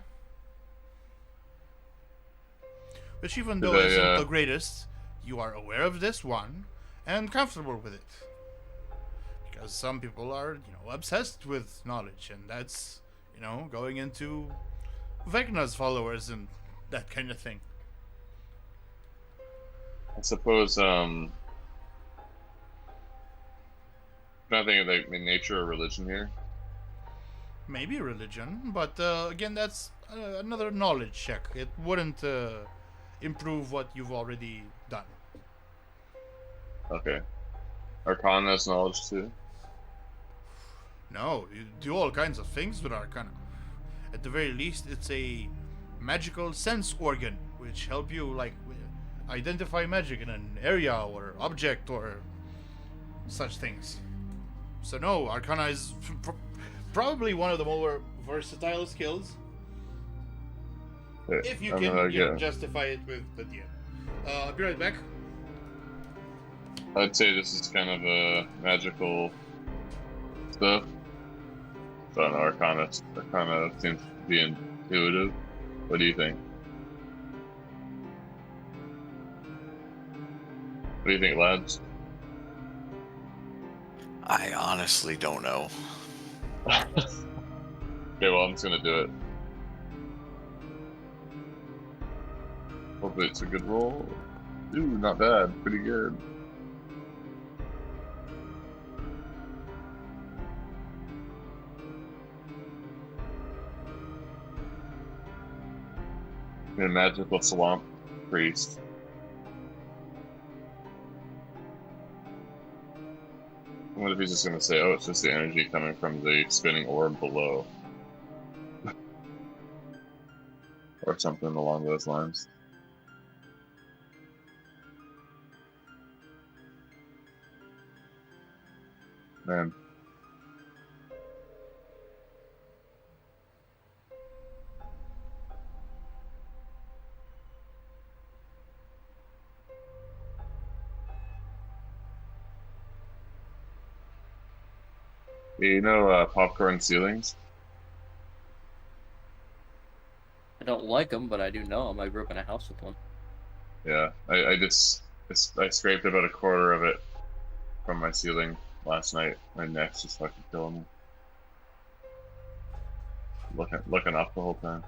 Which, even though it isn't the greatest, you are aware of this one and comfortable with it. Because some people are, obsessed with knowledge, and that's, going into Vecna's followers and that kind of thing. I suppose, I'm trying to think of the nature of religion here. maybe religion, but again, that's another knowledge check. It wouldn't improve what you've already done. Okay. Arcana is knowledge too. No, you do all kinds of things with Arcana. At the very least, it's a magical sense organ which help you like identify magic in an area or object or such things. So no, Arcana is probably one of the more versatile skills. Okay, If you I'm can gonna go. justify it with the DM. I'll be right back. I'd say this is kind of a magical stuff. But Arcana seems to be intuitive. What do you think? What do you think, lads? I honestly don't know. Okay, well, I'm just gonna do it. Hopefully it's a good roll. Ooh, not bad. Pretty good. A magical swamp priest. What if he's just gonna say, oh, it's just the energy coming from the spinning orb below? Or something along those lines. Man. You know popcorn ceilings? I don't like them, but I do know them. I grew up in a house with one. Yeah, I scraped about a quarter of it from my ceiling last night. My neck's just fucking killing me. Looking up the whole time.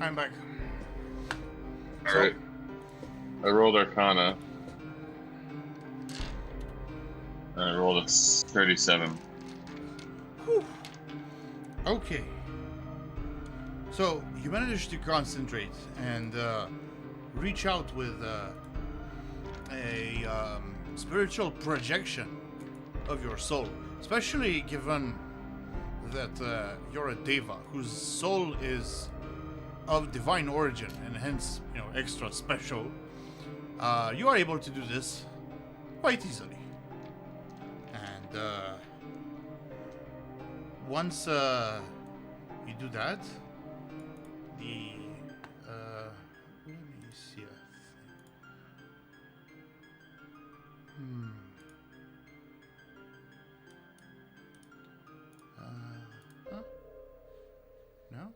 I'm back. Alright. I rolled Arcana. And I rolled a 37. Whew. Okay. So you managed to concentrate and reach out with a spiritual projection of your soul, especially given that you're a deva whose soul is of divine origin and hence, extra special. You are able to do this quite easily. And once you do that, the let me see a thing. Huh? No?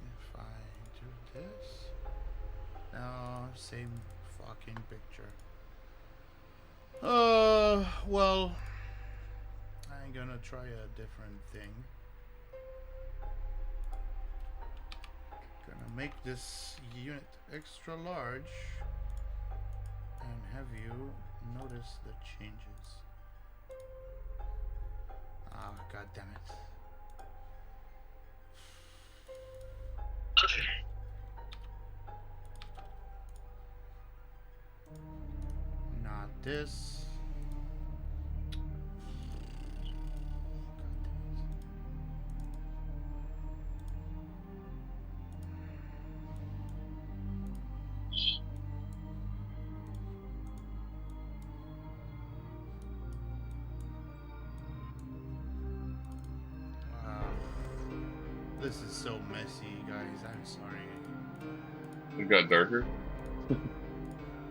If I do this, no, same fucking picture. Well, I'm gonna try a different thing. Gonna make this unit extra large and have you notice the changes. Ah, god damn it. Not this. This is so messy, guys. I'm sorry. It got darker.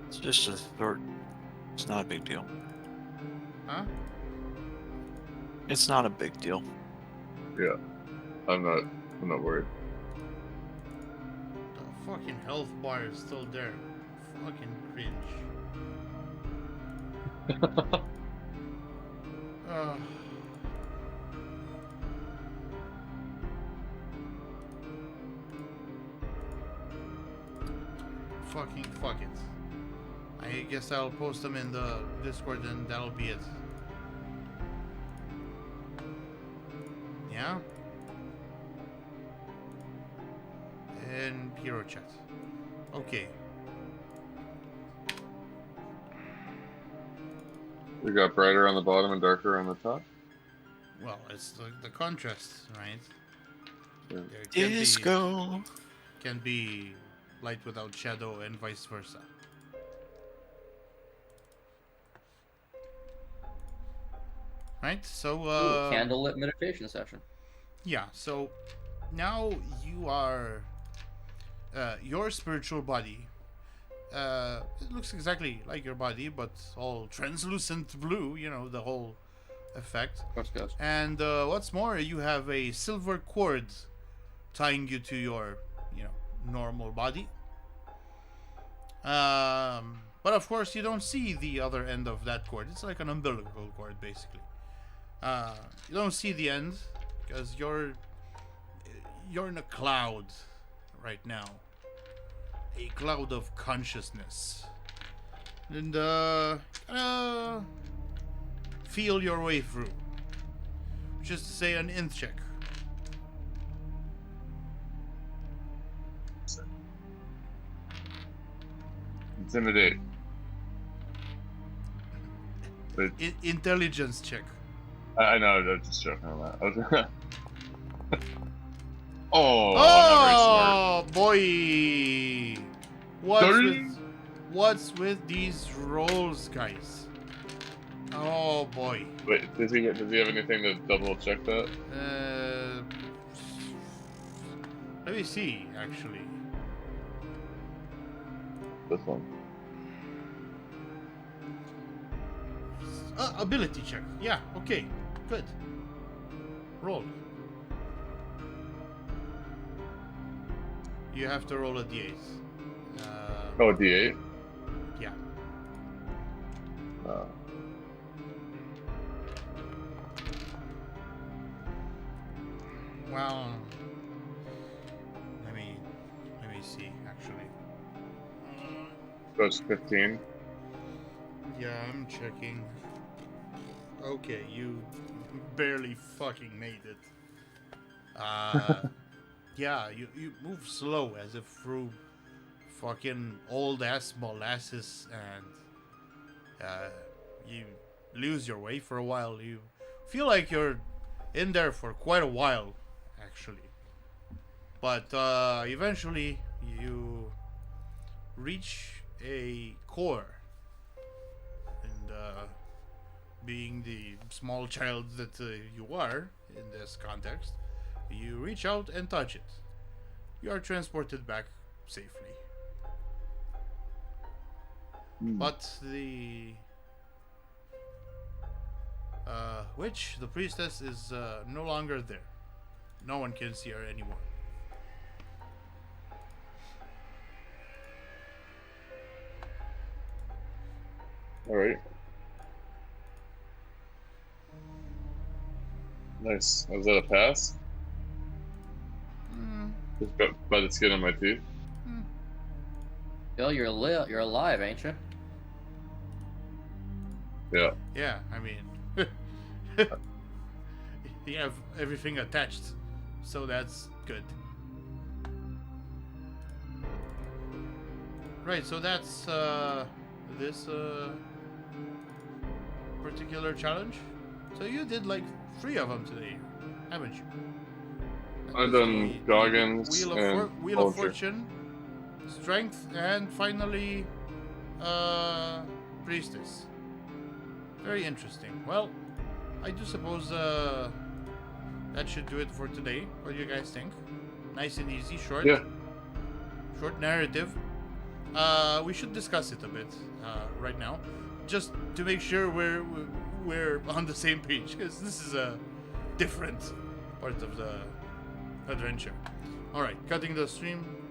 It's just a third. It's not a big deal. Huh? It's not a big deal. Yeah. I'm not worried. The fucking health bar is still there. Fucking cringe. Ugh. Fucking fuck it. I guess I'll post them in the Discord and that'll be it. Yeah? And hero chat. Okay. We got brighter on the bottom and darker on the top. Well, it's the contrast, right? Yeah. There Disco. can be light without shadow and vice versa. Right? So Ooh, candlelit meditation session. yeah, so now you are your spiritual body. It looks exactly like your body, but all translucent blue, you know, the whole effect. Of course, goes. And what's more, you have a silver cord tying you to your, you know, normal body. But of course, you don't see the other end of that cord. It's like an umbilical cord, basically. You don't see the end because you're in a cloud right now, a cloud of consciousness, and feel your way through. Just to say an int check. Intimidate. Wait, Intelligence check. I know, I'm just joking on that. Oh, Oh boy! Sorry? What's with these rolls, guys? Oh boy. Wait, does he have anything to double check that? Let me see. Actually, This one. ability check. Yeah. Okay. Good. Roll. You have to roll a d8. Oh, D8? Yeah. Well, let me see. Actually. That's 15. Yeah, I'm checking. Okay, you barely fucking made it. Yeah, you move slow as if through fucking old ass molasses, and you lose your way for a while. You feel like you're in there for quite a while, actually. But eventually you reach a core, and being the small child that you are in this context, you reach out and touch it. You are transported back safely. But the witch, the priestess, is no longer there. No one can see her anymore. Alright. Nice. Was that a pass? Just by the skin of my teeth. Bill, you're alive, ain't you? Yeah. Yeah, I mean, you have everything attached, so that's good. Right, so that's this particular challenge. So you did like 3 of them today, haven't you? I've done Goggins Wheel of Fortune, Strength, and finally Priestess. Very interesting. Well, I do suppose that should do it for today. What do you guys think? Nice and easy, short. Yeah. Short narrative. We should discuss it a bit right now, just to make sure we're on the same page, because this is a different part of the adventure. All right, cutting the stream.